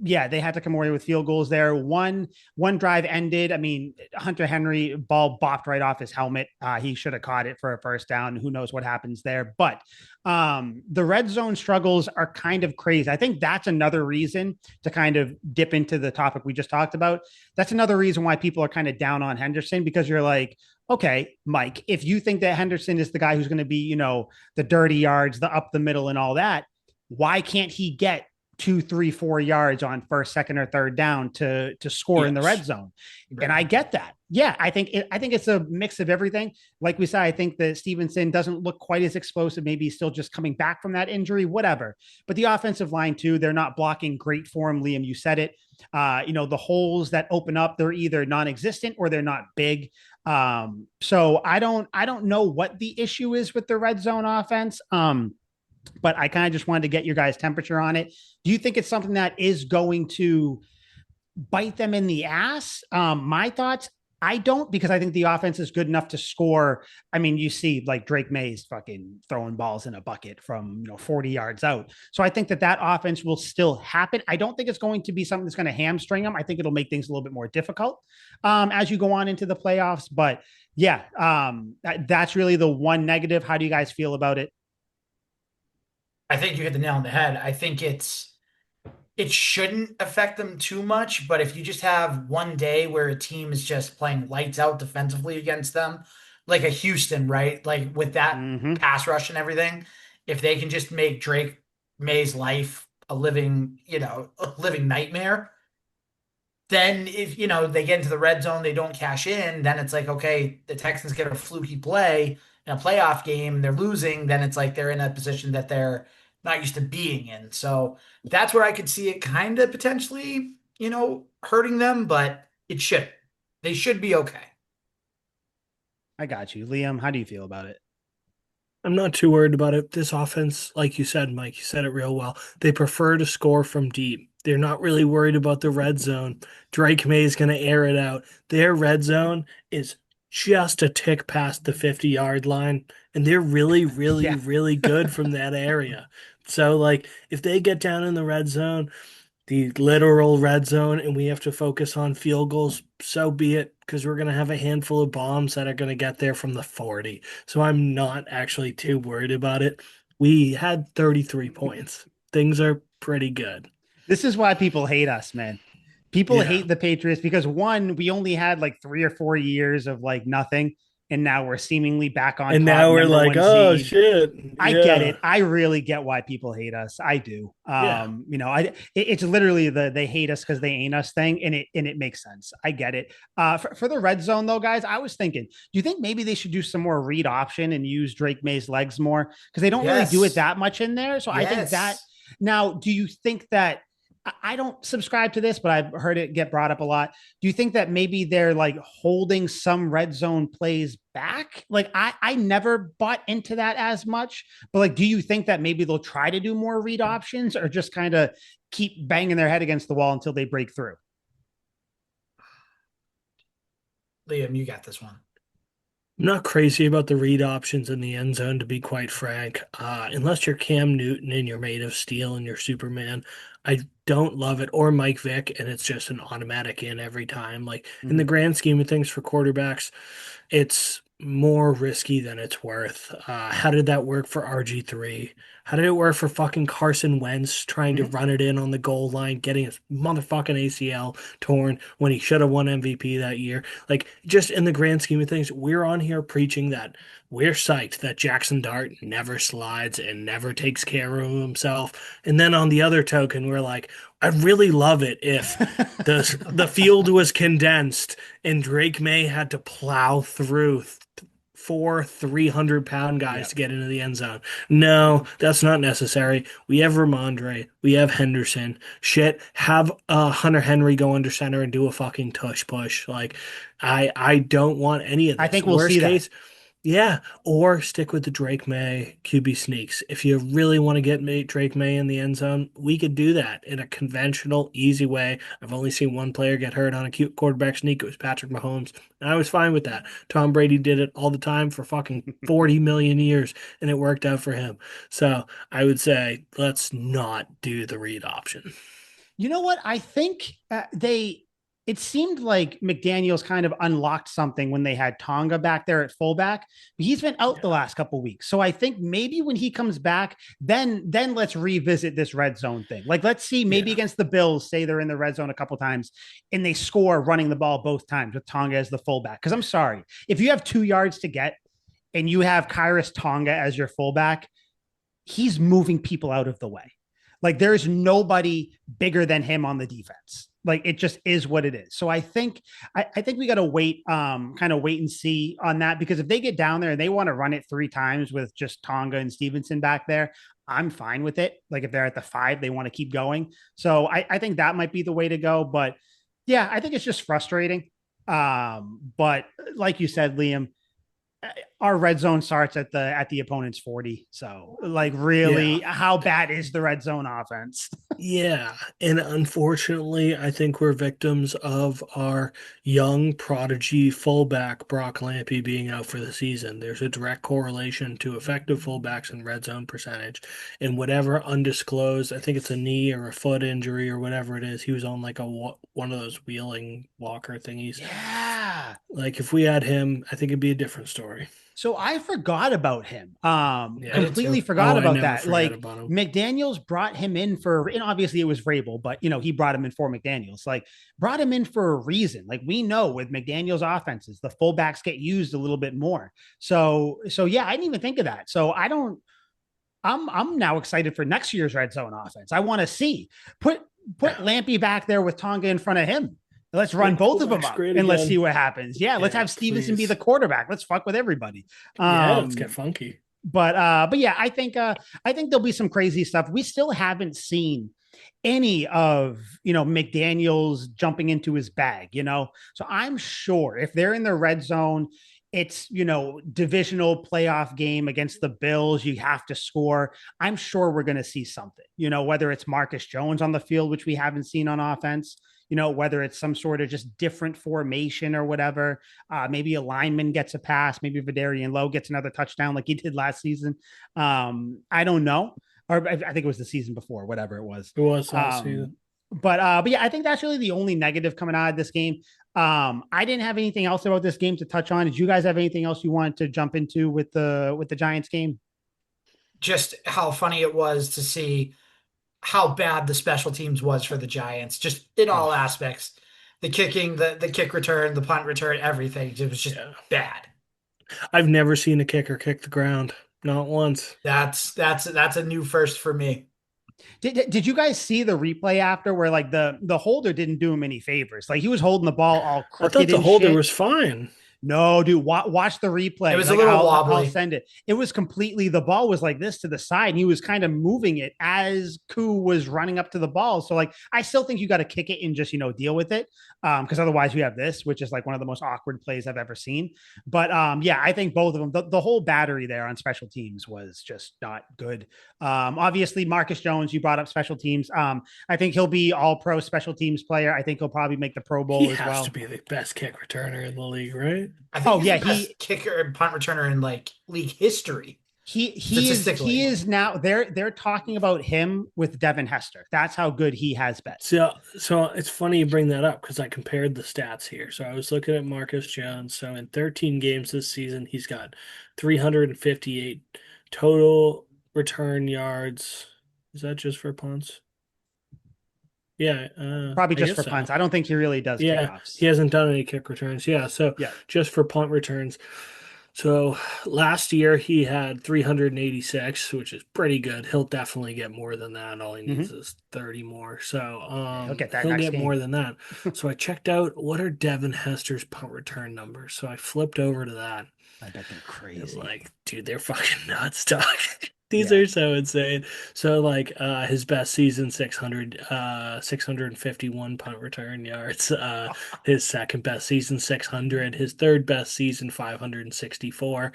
yeah, they had to come away with field goals there. One drive ended. I mean, Hunter Henry ball bopped right off his helmet. He should have caught it for a first down. Who knows what happens there? But the red zone struggles are kind of crazy. I think that's another reason to kind of dip into the topic we just talked about. That's another reason why people are kind of down on Henderson because you're like, okay, Mike, if you think that Henderson is the guy who's going to be, the dirty yards, the up the middle, and all that, why can't he get 2, 3, 4 yards on first, second, or third down to score in the red Yes. zone? And Right. I get that. Yeah, I think it's a mix of everything. Like we said, I think that Stevenson doesn't look quite as explosive. Maybe he's still just coming back from that injury, whatever. But the offensive line too, they're not blocking great for him. Liam, you said it. The holes that open up, they're either non-existent or they're not big. So I don't know what the issue is with the red zone offense. But I kind of just wanted to get your guys' temperature on it. Do you think it's something that is going to bite them in the ass? My thoughts, I don't, because I think the offense is good enough to score. I mean, you see like Drake Maye's fucking throwing balls in a bucket from 40 yards out. So I think that that offense will still happen. I don't think it's going to be something that's going to hamstring them. I think it'll make things a little bit more difficult as you go on into the playoffs. But yeah, that's really the one negative. How do you guys feel about it? I think you hit the nail on the head. I think it shouldn't affect them too much, but if you just have one day where a team is just playing lights out defensively against them, like a Houston, right? Like with that Mm-hmm. pass rush and everything, if they can just make Drake May's life a living, a living nightmare, then if they get into the red zone, they don't cash in, then it's like, okay, the Texans get a fluky play in a playoff game, they're losing, then it's like they're in a position that they're not used to being in. So that's where I could see it kind of potentially, hurting them, but it should. They should be okay. I got you. Liam, how do you feel about it? I'm not too worried about it. This offense, like you said, Mike, you said it real well. They prefer to score from deep. They're not really worried about the red zone. Drake May is going to air it out. Their red zone is just a tick past the 50-yard line, and they're really, really, Yeah. really good from that area. So, like, if they get down in the red zone, the literal red zone and we have to focus on field goals, so be it, because we're going to have a handful of bombs that are going to get there from the 40. So I'm not actually too worried about it. We had 33 points. Things are pretty good. This is why people hate us, man. People Yeah. hate the Patriots because one, we only had like 3 or 4 years of like nothing. and now we're seemingly back on And top, now we're number like, one oh seed. shit. I get Yeah. it. I really get why people hate us. I do. Yeah. It's literally the they hate us because they ain't us thing, and it makes sense. I get it. For the red zone though, guys, I was thinking, do you think maybe they should do some more read option and use Drake May's legs more because they don't really do it Yes. that much in there? So I think that Yes. now, do you think that? I don't subscribe to this, but I've heard it get brought up a lot. Do you think that maybe they're like holding some red zone plays back? Like I never bought into that as much, but like, do you think that maybe they'll try to do more read options or just kind of keep banging their head against the wall until they break through? Liam, you got this one. I'm not crazy about the read options in the end zone, to be quite frank. Unless you're Cam Newton and you're made of steel and you're Superman, I don't love it. Or Mike Vick, and it's just an automatic in every time. Like in the Mm-hmm. grand scheme of things for quarterbacks, it's more risky than it's worth. How did that work for RG3? How did it work for fucking Carson Wentz trying to Mm-hmm. run it in on the goal line, getting his motherfucking ACL torn when he should have won MVP that year? Like, just in the grand scheme of things, we're on here preaching that we're psyched that Jackson Dart never slides and never takes care of himself. And then on the other token, we're like, I'd really love it if the field was condensed and Drake May had to plow through four 300-pound guys Yeah. to get into the end zone. No, that's not necessary. We have Ramondre. We have Henderson. Shit, have Hunter Henry go under center and do a fucking tush push. Like, I don't want any of I this. think we'll Worst see that. case, yeah, or stick with the Drake May QB sneaks. If you really want to get Drake May in the end zone, we could do that in a conventional, easy way. I've only seen one player get hurt on a cute quarterback sneak. It was Patrick Mahomes, and I was fine with that. Tom Brady did it all the time for fucking 40 million years, and it worked out for him. So I would say let's not do the read option. You know what? I think it seemed like McDaniels kind of unlocked something when they had Tonga back there at fullback, but he's been out the Yeah, last couple of weeks. So I think maybe when he comes back, then let's revisit this red zone thing. Like, let's see, maybe yeah. against the Bills, say they're in the red zone a couple times and they score running the ball both times with Tonga as the fullback. Because I'm sorry, if you have 2 yards to get and you have Kyrus Tonga as your fullback, he's moving people out of the way. Like there is nobody bigger than him on the defense. Like it just is what it is. So I think we got to wait, kind of wait and see on that because if they get down there and they want to run it 3 times with just Tonga and Stevenson back there, I'm fine with it. Like if they're at the 5, they want to keep going. So I think that might be the way to go. But yeah, I think it's just frustrating. But like you said, Liam, our red zone starts at the opponent's 40. So like really, Yeah. how bad is the red zone offense? Yeah, and unfortunately, I think we're victims of our young prodigy fullback Brock Lampy being out for the season. There's a direct correlation to effective fullbacks and red zone percentage. And whatever undisclosed, I think it's a knee or a foot injury or whatever it is, he was on like one of those wheeling walker thingies. Yeah. Like if we had him, I think it'd be a different story. So I forgot about him. I Yeah. did Completely too. forgot Oh, I about never that. forget Like about him. McDaniels brought him in for, and obviously it was Vrabel, but he brought him in for McDaniels. Like brought him in for a reason. Like we know with McDaniels offenses, the fullbacks get used a little bit more. So yeah, I didn't even think of that. So I don't. I'm now excited for next year's red zone offense. I want to see put put Yeah. Lampy back there with Tonga in front of him. Let's run Make both of them fullbacks up great and let's see again. what happens. Yeah, let's Yeah, have Stevenson be please. the quarterback. Let's fuck with everybody. Yeah, let's get Um, funky. but yeah, I think there'll be some crazy stuff. We still haven't seen any of McDaniels jumping into his bag, so I'm sure if they're in the red zone, it's divisional playoff game against the Bills, you have to score. I'm sure we're going to see something, whether it's Marcus Jones on the field, which we haven't seen on offense, whether it's some sort of just different formation or whatever. Maybe a lineman gets a pass, maybe Vidarian Lowe gets another touchdown like he did last season. I don't know, or I think it was the season before, whatever it was. It was last Um, season. but yeah, I think that's really the only negative coming out of this game. I didn't have anything else about this game to touch on. Did you guys have anything else you wanted to jump into with the Giants game? Just how funny it was to see how bad the special teams was for the Giants, just in all Oh, aspects. The kicking, the kick return, the punt return, everything. It was just Yeah. bad. I've never seen a kicker kick the ground. Not once. That's a new first for me. Did you guys see the replay after where like the holder didn't do him any favors? Like he was holding the ball all I thought crooked the and holder shit. was fine. No, dude, watch the It replay. was a Like little I'll wobbly. send it. It was completely the ball was like this to the side, and he was kind of moving it as Koo was running up to the ball. So like I still think you got to kick it and just deal with it, because otherwise you have this, which is like one of the most awkward plays I've ever seen. But yeah, I think both of them, the whole battery there on special teams was just not good. Obviously Marcus Jones, you brought up special teams. I think he'll be all pro special teams player. I think he'll probably make the Pro He Bowl as has to well. be the best kick returner in the league, right? I think Oh he's yeah, the best kicker and punt returner in like league history, he statistically. is now they're talking about him with Devin Hester. That's how good he has been. So it's funny you bring that up because I compared the stats here. So I was looking at Marcus Jones. So in 13 games this season, he's got 358 total return yards. Is that just for punts? Yeah, Probably I just guess for so. punts. I don't think he really does Yeah, kickoffs. he hasn't done any kick returns. Yeah, so Yeah. just for punt returns. So last year he had 386, which is pretty good. He'll definitely get more than that. All he needs Mm-hmm. is 30 more. So Yeah, he'll get that he'll next get more game. than that. So I checked out what are Devin Hester's punt return numbers. So I flipped over to that. I bet they're And crazy. like, dude, they're fucking nuts, dog. These Yeah. are so insane. So like his best season 651 punt return yards. His second best season 600, his third best season 564.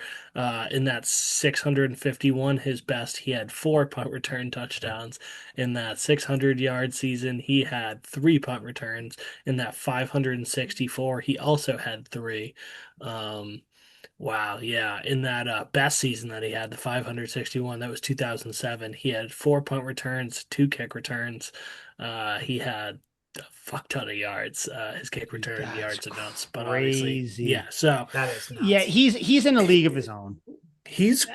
In that 651, his best he had 4 punt return touchdowns. In that 600-yard season, he had 3 punt returns. In that 564, he also had 3. Wow, yeah. In that best season that he had, the 561, that was 2007. He had 4 punt returns, 2 kick returns. He had a fuck ton of yards. His kick return That's yards are nuts, but obviously, yeah. crazy. So That is Yeah, nuts. he's in a league of his own. he's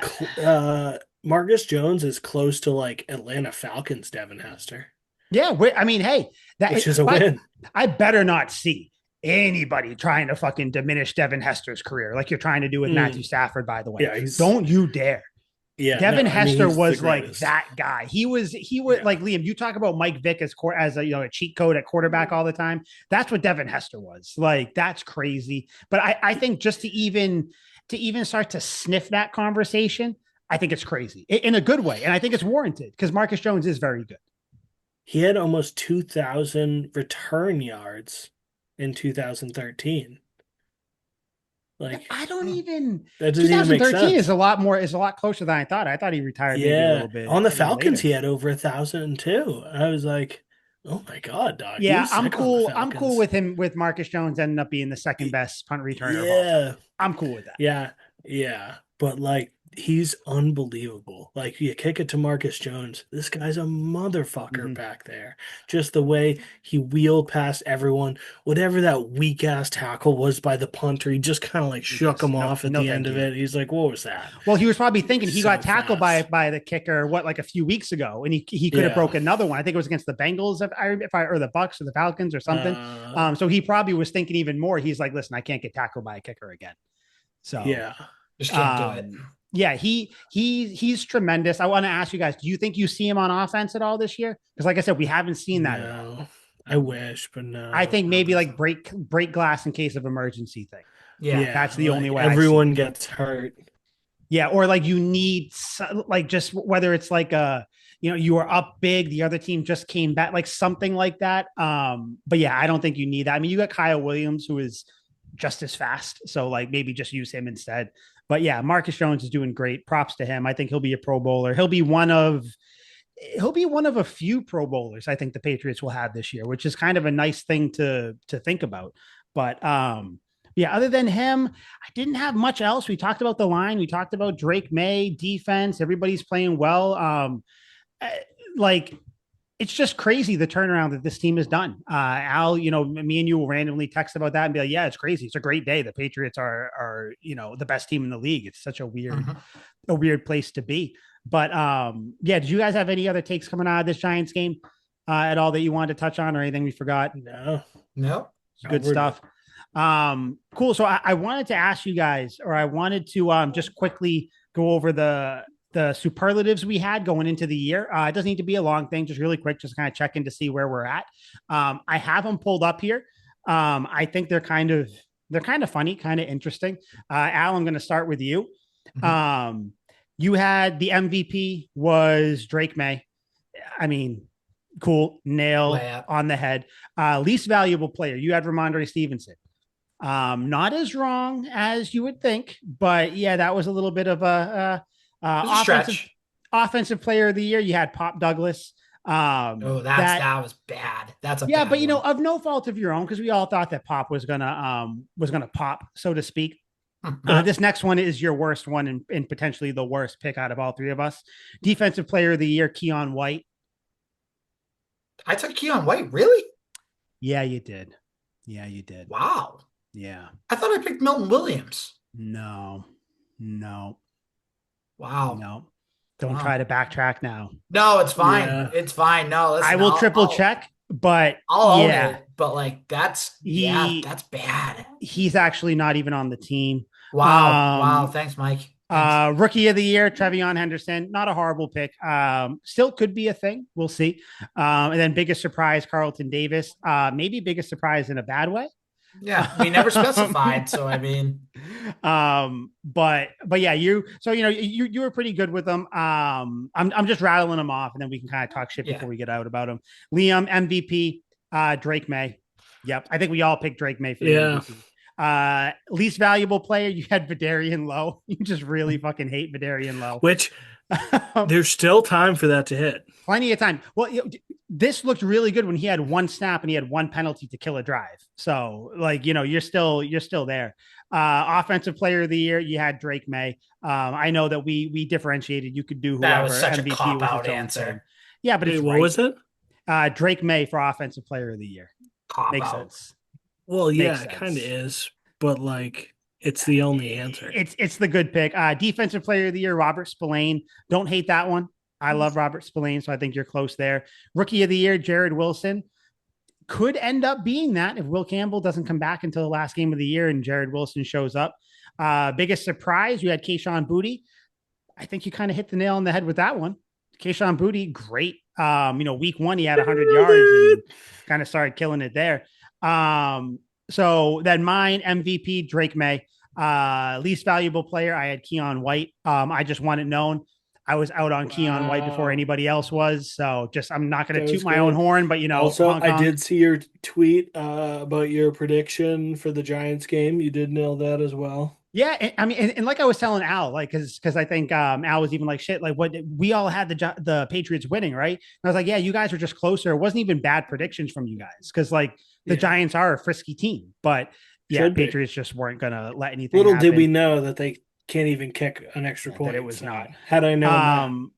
Marcus Jones is close to like Atlanta Falcons Devin Hester, Yeah, I mean, hey, which is a win. I better not see anybody trying to fucking diminish Devin Hester's career like you're trying to do with Matthew Stafford, by the way. Yeah, Don't you dare. no, Devin I mean Hester he's the was like greatest. that guy. He was like Liam. You talk about Mike Vick as a a cheat code at quarterback all the time. That's what Devin Hester was. Like that's crazy. But I think just to even start to sniff that conversation, I think it's crazy in a good way, and I think it's warranted because Marcus Jones is very good. He had almost 2,000 return yards in 2013. Like I don't even. that doesn't even make 2013 sense. is a lot closer than I thought. I thought he retired maybe a Yeah, little bit on the a little Falcons, later. he had over 1,000 too. I was like, oh my God, dog, he Yeah, was I'm sick on the cool. I'm cool Falcons. with him with Marcus Jones ending up being the second best punt returner of all time. Yeah, I'm cool with that. yeah, yeah. But like, he's unbelievable. Like, you kick it to Marcus Jones. This guy's a motherfucker Mm-hmm. back there. Just the way he wheeled past everyone, whatever that weak ass tackle was by the punter, he just kind of like shook him No, off at no, the end thank of you. it. He's like, "What was that?" Well, he was probably thinking he So got tackled fast. by the kicker like a few weeks ago, and he could have Yeah. broke another one. I think it was against the Bengals, if I or the Bucks or the Falcons or something. Uh, So he probably was thinking even more. He's like, listen, I can't get tackled by a kicker again. So yeah. Just can't do it. yeah, he's tremendous. I want to ask you guys, do you think you see him on offense at all this year? Because like I said, we haven't seen that at all. No. I wish, but I no. think maybe like break glass in case of emergency thing. Yeah. That's the only way I see everyone it. gets hurt. Yeah, or like you need like just whether it's like you were up big, the other team just came back, like something like that. But yeah, I don't think you need that. I mean, you got Kyle Williams who is just as fast, so like maybe just use him instead. But yeah, Marcus Jones is doing great. Props to him. I think he'll be a Pro Bowler. He'll be one of a few Pro Bowlers I think the Patriots will have this year, which is kind of a nice thing to think about. But yeah, other than him, I didn't have much else. We talked about the line. We talked about Drake Maye defense. Everybody's playing well. Like it's just crazy the turnaround that this team has done. Al, me and you will randomly text about that and be like, yeah, it's crazy. It's a great day. The Patriots are the best team in the league. It's such a weird place to be. But yeah, did you guys have any other takes coming out of this Giants game at all that you wanted to touch on or anything we forgot? No. No. Good stuff. Cool. So I wanted to ask you guys, or I wanted to just quickly go over the superlatives we had going into the year. It doesn't need to be a long thing, just really quick, just kind of check in to see where we're at. I have them pulled up here. I think they're kind of funny, kind of interesting. Al, I'm going to start with you. You had the MVP was Drake Maye. I mean, cool, nail on the head. Least valuable player, you had Ramondre Stevenson. Not as wrong as you would think, but yeah, that was a little bit of a offensive player of the year. You had Pop Douglas. That was bad. That's a bad but of no fault of your own, because we all thought that Pop was gonna pop, so to speak. This next one is your worst one and potentially the worst pick out of all three of us. Defensive player of the year, Keon White. I took Keon White, really? Yeah, you did. Yeah, you did. Wow. Yeah. I thought I picked Milton Williams. No. Wow. No. Don't try to backtrack now. No, it's fine. Yeah. It's fine. No, listen, I will triple check, but I'll own it. But like that's bad. He's actually not even on the team. Wow. Thanks, Mike. Thanks. Rookie of the year, Trevion Henderson. Not a horrible pick. Still could be a thing. We'll see. And then biggest surprise, Carlton Davis. Maybe biggest surprise in a bad way. Yeah, we never specified. So I mean, but yeah, you were pretty good with them. I'm just rattling them off, and then we can kind of talk shit before we get out about them. Liam MVP, Drake Maye. Yep, I think we all picked Drake Maye for the MVP. Least valuable player, you had Vidarian Lowe. You just really fucking hate Vidarian Lowe. Which there's still time for that to hit. Plenty of time. Well, this looked really good when he had one snap and he had one penalty to kill a drive. So, like, you're still there. Offensive player of the year, you had Drake Maye. I know that we differentiated. You could do whoever. That was such MVP a cop-out was answer. Thing. Yeah, but it's what was it? Drake Maye for offensive player of the year. Makes sense. Well, yeah, it kind of is, but like it's the only answer. It's the good pick. Defensive player of the year, Robert Spillane. Don't hate that one. I love Robert Spillane, so I think you're close there. Rookie of the year, Jared Wilson. Could end up being that if Will Campbell doesn't come back until the last game of the year and Jared Wilson shows up. Biggest surprise, you had Kayshon Boutte. I think you kind of hit the nail on the head with that one. Kayshon Boutte, great. Week one, he had 100 yards and kind of started killing it there. So then mine, MVP, Drake Maye. Least valuable player, I had Keon White. I just want it known. I was out on Keon White before anybody else was. So I'm not going to toot my own horn, but Also, I did see your tweet about your prediction for the Giants game. You did nail that as well. Yeah. And like I was telling Al, like, cause I think Al was even like, shit, like what we all had the Patriots winning. Right. And I was like, yeah, you guys were just closer. It wasn't even bad predictions from you guys. Cause like the Giants are a frisky team, but Patriots just weren't going to let anything happen. Did we know that they can't even kick an extra point. It was not. Had I known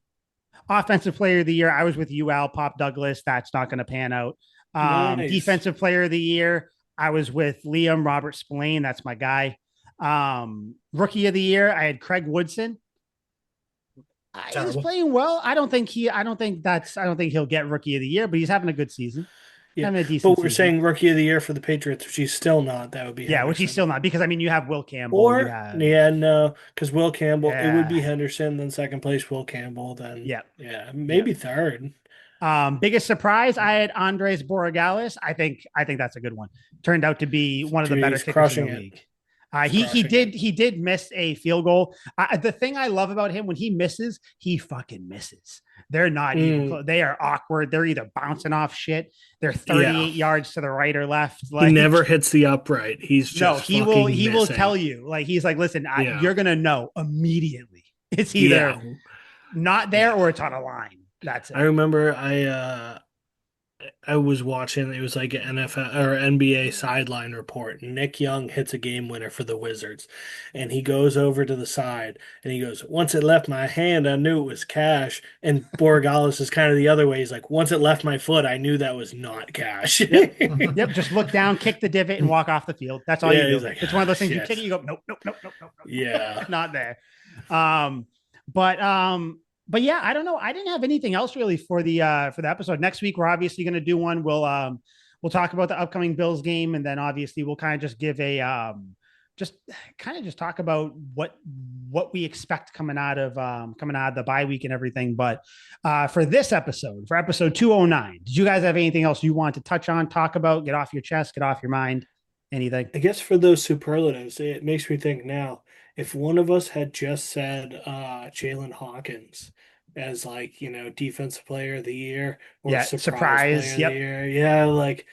offensive player of the year, I was with you, Al. Pop Douglas. That's not going to pan out. Nice. Defensive player of the year, I was with Liam, Robert Spillane. That's my guy. Rookie of the year, I had Craig Woodson. He was playing well. I don't think he'll get rookie of the year, but he's having a good season. Yeah, but we're saying rookie of the year for the Patriots, which he's still not. That would be Henderson. Which he's still not, because you have Will Campbell. Because Will Campbell, it would be Henderson, then second place Will Campbell, then maybe third. Biggest surprise, I had Andres Borregales. I think that's a good one. Turned out to be one of the better kickers in the league. He did miss a field goal. The thing I love about him, when he misses, he fucking misses. They're not even. They are awkward. They're either bouncing off shit. They're 38 yards to the right or left. Like, he never hits the upright. He's just he will tell you. Like, he's like, listen, you're gonna know immediately. It's either not there or it's on a line. That's it. I remember I was watching, it was like an NFL or NBA sideline report. Nick Young hits a game winner for the Wizards, and he goes over to the side and he goes, once it left my hand, I knew it was cash. And Borregales is kind of the other way. He's like, once it left my foot, I knew that was not cash. Yep. Just look down, kick the divot, and walk off the field. That's all you do. Like, it's one of those things you kick it, you go, nope. Yeah. Not there. But yeah, I don't know. I didn't have anything else really for the episode. Next week, we're obviously going to do one. We'll we'll talk about the upcoming Bills game, and then obviously we'll kind of just give a just kind of just talk about what we expect coming out of the bye week and everything. But for this episode, for episode 209, did you guys have anything else you want to touch on, talk about, get off your chest, get off your mind, anything? I guess for those superlatives, it makes me think now, if one of us had just said Jalen Hawkins as like, defensive player of the year or Yeah, surprise player surprise. of the Yep. year, yeah, like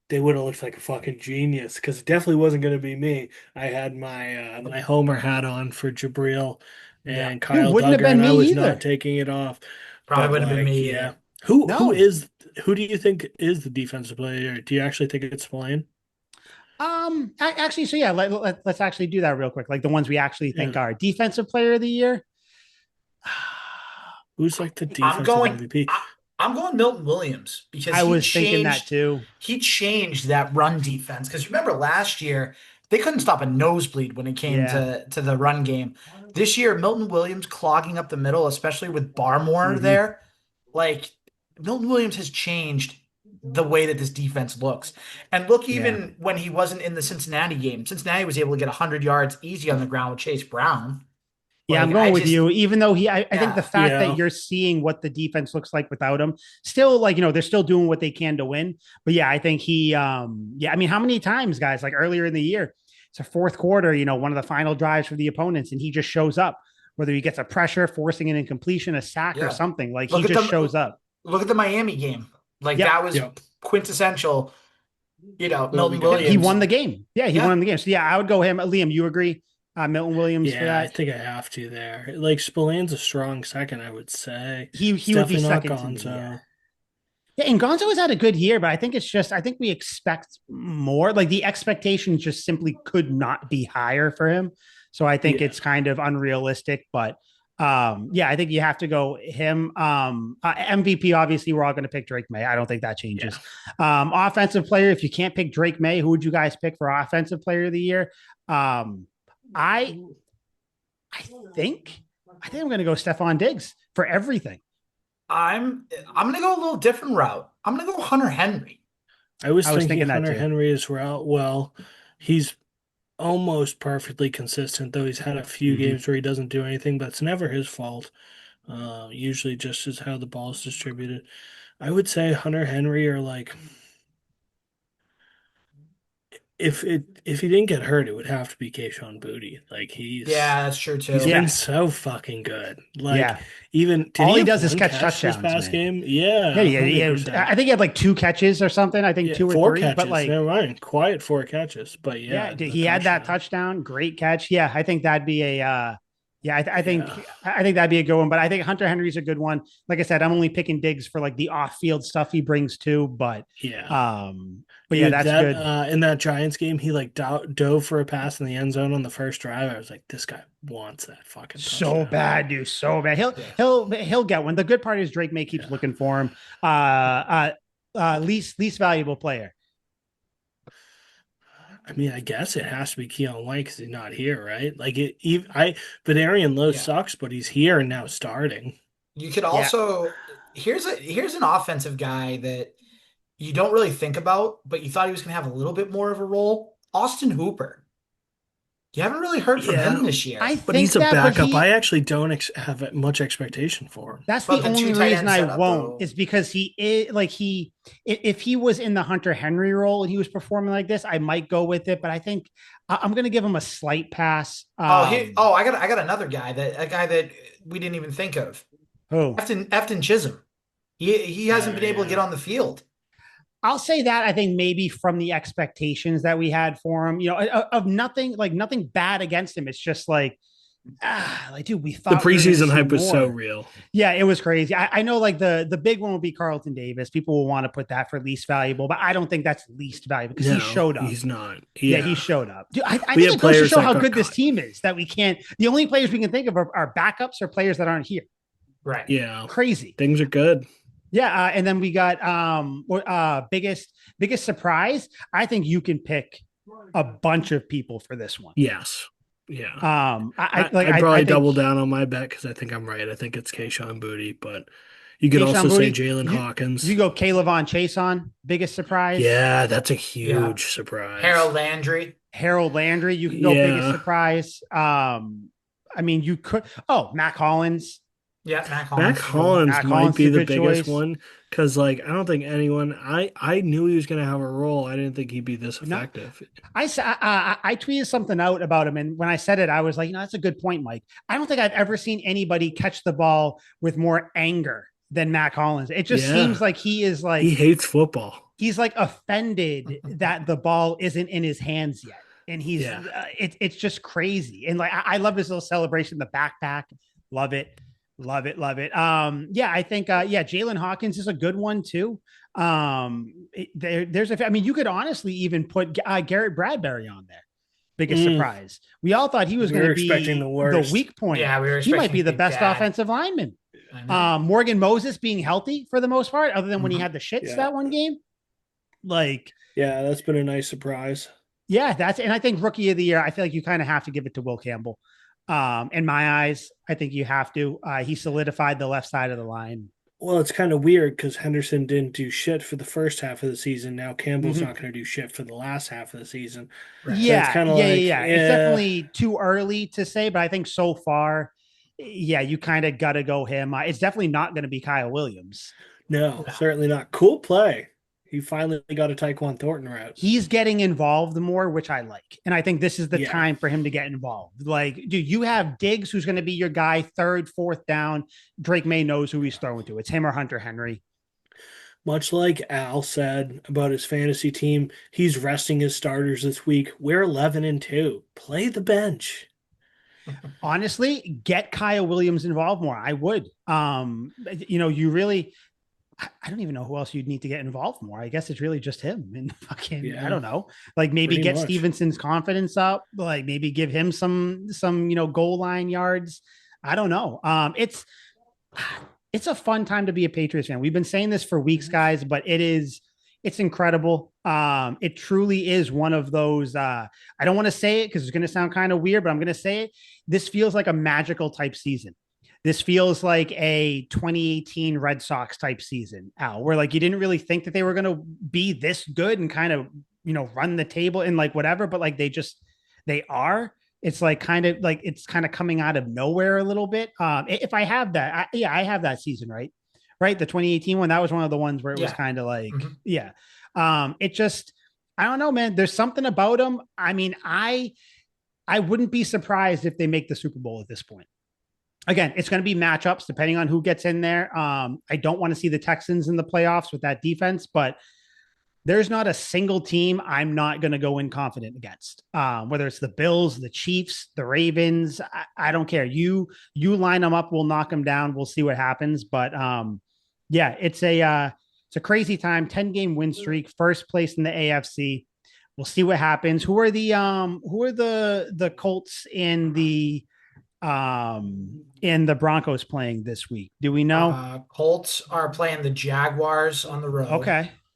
they would have looked like a fucking genius because it definitely wasn't going to be me. I had my Homer hat on for Jabril Yeah. and It Kyle wouldn't have Duggar, been and I me was not either. taking it off. Probably But wouldn't have been like, me yeah, either. No. who do you think is the defensive player? Do you actually think it's Spillane? Actually, so yeah, let's actually do that real quick. Like the ones we actually think Yeah. are defensive player of the year. Who's like the I'm defensive going. MVP? I'm going Milton Williams because I was thinking that too. he changed that run defense. Because remember last year they couldn't stop a nosebleed when it came Yeah. to the run game. This year Milton Williams clogging up the middle, especially with Barmore Hmm. there. Like Milton Williams has changed the way that this defense looks. And look, Yeah. even when he wasn't in the Cincinnati game, Cincinnati was able to get 100 yards easy on the ground with Chase Brown. Yeah, I'm Like going with you. Even though I think the yeah, fact that Yeah. you're seeing what the defense looks like without him, still like, they're still doing what they can to win. But yeah, I think yeah, I mean, how many times, guys, like earlier in the year, it's a fourth quarter, one of the final drives for the opponents, and he just shows up, whether he gets a pressure, forcing an incompletion, a sack, or yeah. something. Like he Look at just the shows up. look at the Miami game. Like Yep. that was Yep. quintessential, What we Milton got Yep. He there. Williams. won the game. Yeah, he Yeah. won the game. So yeah, I would go him. Liam, you agree? Milton Williams for Yeah, I that. think I have to there. Like Spillane's a strong second, I would say. It's He would be definitely not second to me. Yeah. Gonzo. Yeah, and Gonzo has had a good year, but I think I think we expect more. Like the expectations just simply could not be higher for him. So I think Yeah. it's kind of unrealistic. But yeah, I think you have to go him. MVP, obviously, we're all going to pick Drake May. I don't think that Yeah. changes. Offensive player, if you can't pick Drake May, who would you guys pick for offensive player of the year? I I think I'm going to go Stephon Diggs for everything. I'm gonna go a little different route. I'm gonna go Hunter Henry. I was I was thinking thinking that Hunter too. Henry as well. Well, he's almost perfectly consistent, though he's had a few Mhm. games where he doesn't do anything, but it's never his fault. Usually just as how the ball's distributed. I would say Hunter Henry or like if he didn't get hurt, it would have to be Kayshon Boutte. Like Yeah, that's true he's too. been Yeah, so fucking good. Like yeah. even did All he he have does is one catch catch this touchdowns, past man. game? Yeah, Yeah, yeah. 100%. I think he had like 2 catches or something. I think Yeah, 2 or four 3. But catches. like, Never mind. Quiet 4 catches. But yeah, yeah, the he had that touchdown. touchdown. Great catch. Yeah, I think that'd be a. Yeah, Yeah. I think that'd be a good one. But I think Hunter Henry's a good one. Like I said, I'm only picking Diggs for like the off-field stuff he brings too. Yeah. But yeah, Dude, that's that good. in that Giants game, he like dove for a pass in the end zone on the first drive. I was like, this guy wants that fucking So touchdown. bad, dude. So bad. Yeah. He'll get one. The good part is Drake May keeps Yeah. looking for him. Least valuable player. I mean, I guess it has to be Keon White because he's not here, right? Like but Arian Lowe Yeah. sucks, but he's here and now starting. You could Yeah. also here's an offensive guy that you don't really think about, but you thought he was gonna have a little bit more of a role. Austin Hooper. You haven't really heard from Yeah. him this year. I But think he's a that, but backup. I actually don't have much expectation for him. that's But the the two only tight reason end I setup, won't though. is because he is like if he was in the Hunter Henry role and he was performing like this, I might go with it. But I think I'm going to give him a slight pass. I got another guy a guy that we didn't even think of. Who? Efton Chisholm. He hasn't been able to get Yeah. on the field. I'll say that I think maybe from the expectations that we had for him, of nothing bad against him. It's just like dude, we The thought we were gonna preseason see hype was so more. real. Yeah, it was crazy. I know like the big one will be Carlton Davis. People will want to put that for least valuable, but I don't think that's least valuable because he showed up. He's not. Yeah, Yeah, he showed up. Dude, I We think have it goes to players show that how got good this cut. team is that we can't. The only players we can think of are backups or players that aren't here. Right. Yeah, Crazy. things are good. Yeah, and then we got biggest surprise. I think you can pick a bunch of people for this one. Yes. Yeah. I I'd probably think, double down on my bet because I think I'm right. I think it's Kayshon Boutte, but You could Kayshon also say Boutte. Jalen You Hawkins. go Kaylavon Chason, biggest surprise. Yeah, that's a Yeah. huge surprise. Harold Landry. Harold Landry, you could go biggest Yeah. surprise. I mean, you could. Oh, Mac Hollins. Yeah, Matt Mac Collins is a good one. Hollins Mac might Hollins is be a the good biggest choice. one because, like, I don't think anyone. I knew he was going to have a role. I didn't think he'd be this No, effective. I tweeted something out about him, and when I said it, I was like, that's a good point, Mike. I don't think I've ever seen anybody catch the ball with more anger than Mac Hollins. It just seems Yeah, like he is he like hates football. he's like offended that the ball isn't in his hands yet, and he's Yeah. it's just crazy. And like I love his little celebration, the backpack, love it, love it, love it. Yeah, I think Jalen Hawkins is a good one too. There's I mean, you could honestly even put Garrett Bradbury on there. Biggest surprise. We all thought he was going to be expecting the worst. weak point. Yeah, we were He might expecting be the to be best bad. offensive lineman. I know. Morgan Moses being healthy for the most part, other than when he had the shits Yeah. that one game. Like, Yeah, that's been a nice surprise. yeah, and I think rookie of the year, I feel like you kind of have to give it to Will Campbell. In my eyes, I think you have to. He solidified the left side of the line. Well, it's kind of weird because Henderson didn't do shit for the first half of the season. Now Campbell's not going to do shit for the last half of the season. Right. So Yeah, it's kind of yeah. It's definitely too early to say, but I think so far, yeah, you kind of got to go him. It's definitely not going to be Kyle Williams. No, certainly not. Cool play. He finally got a Tyquan Thornton route. He's getting involved more, which I like. And I think this is the time for him to get involved. Like, dude, you have Diggs, who's going to be your guy, third, fourth down. Drake Maye knows who he's throwing to. It's him or Hunter Henry. Much like Al said about his fantasy team, he's resting his starters this week. We're 11-2. Play the bench. Honestly, get Kyle Williams involved more. I would. You really, I don't even know who else you'd need to get involved more. I guess it's really just him and fucking, I don't know, like maybe get Stevenson's confidence up, like maybe give him some, goal line yards. I don't know. It's a fun time to be a Patriots fan. We've been saying this for weeks, guys, but it's incredible. It truly is one of those, I don't want to say it because it's going to sound kind of weird, but I'm going to say it. This feels like a magical type season. This feels like a 2018 Red Sox type season, Al, where like you didn't really think that they were going to be this good and kind of, run the table and like whatever, but like they are. It's like it's kind of coming out of nowhere a little bit. If I have that, I have that season, right? Right. The 2018 one, that was one of the ones where it was kind of like, it just, I don't know, man. There's something about them. I mean, I wouldn't be surprised if they make the Super Bowl at this point. Again, it's going to be matchups depending on who gets in there. I don't want to see the Texans in the playoffs with that defense, but there's not a single team I'm not going to go in confident against. Whether it's the Bills, the Chiefs, the Ravens, I don't care. You line them up, we'll knock them down. We'll see what happens. But it's a crazy time. 10-game win streak, first place in the AFC. We'll see what happens. Who are the Colts in the Broncos playing this week? Do we know? Colts are playing the Jaguars on the road.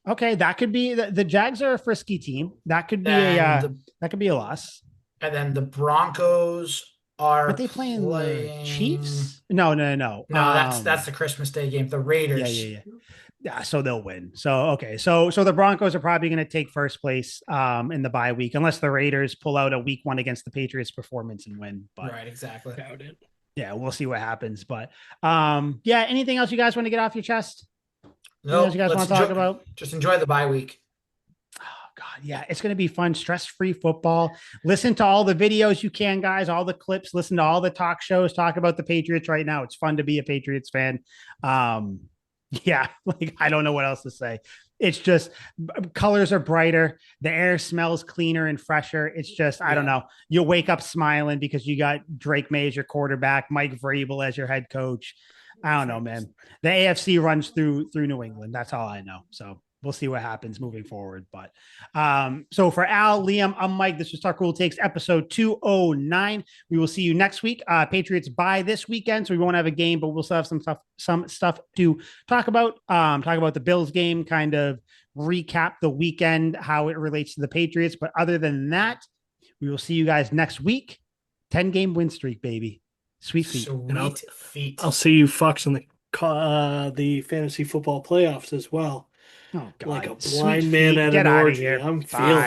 Okay. That could be the Jags are a frisky team. That could be a loss. And then the Broncos are they playing the Chiefs? No. No, that's the Christmas Day game. The Raiders. Yeah, so they'll win. So okay, so the Broncos are probably going to take first place in the bye week, unless the Raiders pull out a week one against the Patriots performance and win. But right, exactly. Doubt it. Yeah, we'll see what happens. But anything else you guys want to get off your chest? No, you guys want to talk about? Just enjoy the bye week. Oh God, yeah, it's going to be fun. Stress-free football. Listen to all the videos you can, guys. All the clips. Listen to all the talk shows. Talk about the Patriots right now. It's fun to be a Patriots fan. Yeah, like I don't know what else to say. It's just colors are brighter. The air smells cleaner and fresher. It's just, I don't know. You'll wake up smiling because you got Drake Maye as your quarterback, Mike Vrabel as your head coach. I don't know, man. The AFC runs through New England. That's all I know. So we'll see what happens moving forward. But so for Al, Liam, I'm Mike. This was Talk Cool Takes episode 209. We will see you next week. Patriots bye this weekend, so we won't have a game, but we'll still have some stuff to talk about. Talk about the Bills game, kind of recap the weekend, how it relates to the Patriots. But other than that, we will see you guys next week. 10-game win streak, baby. Sweet feet. I'll see you fucks in the the fantasy football playoffs as well. Oh Like God, a sweet blind man feet, at get an out of orgy. here. I'm Bye. feeling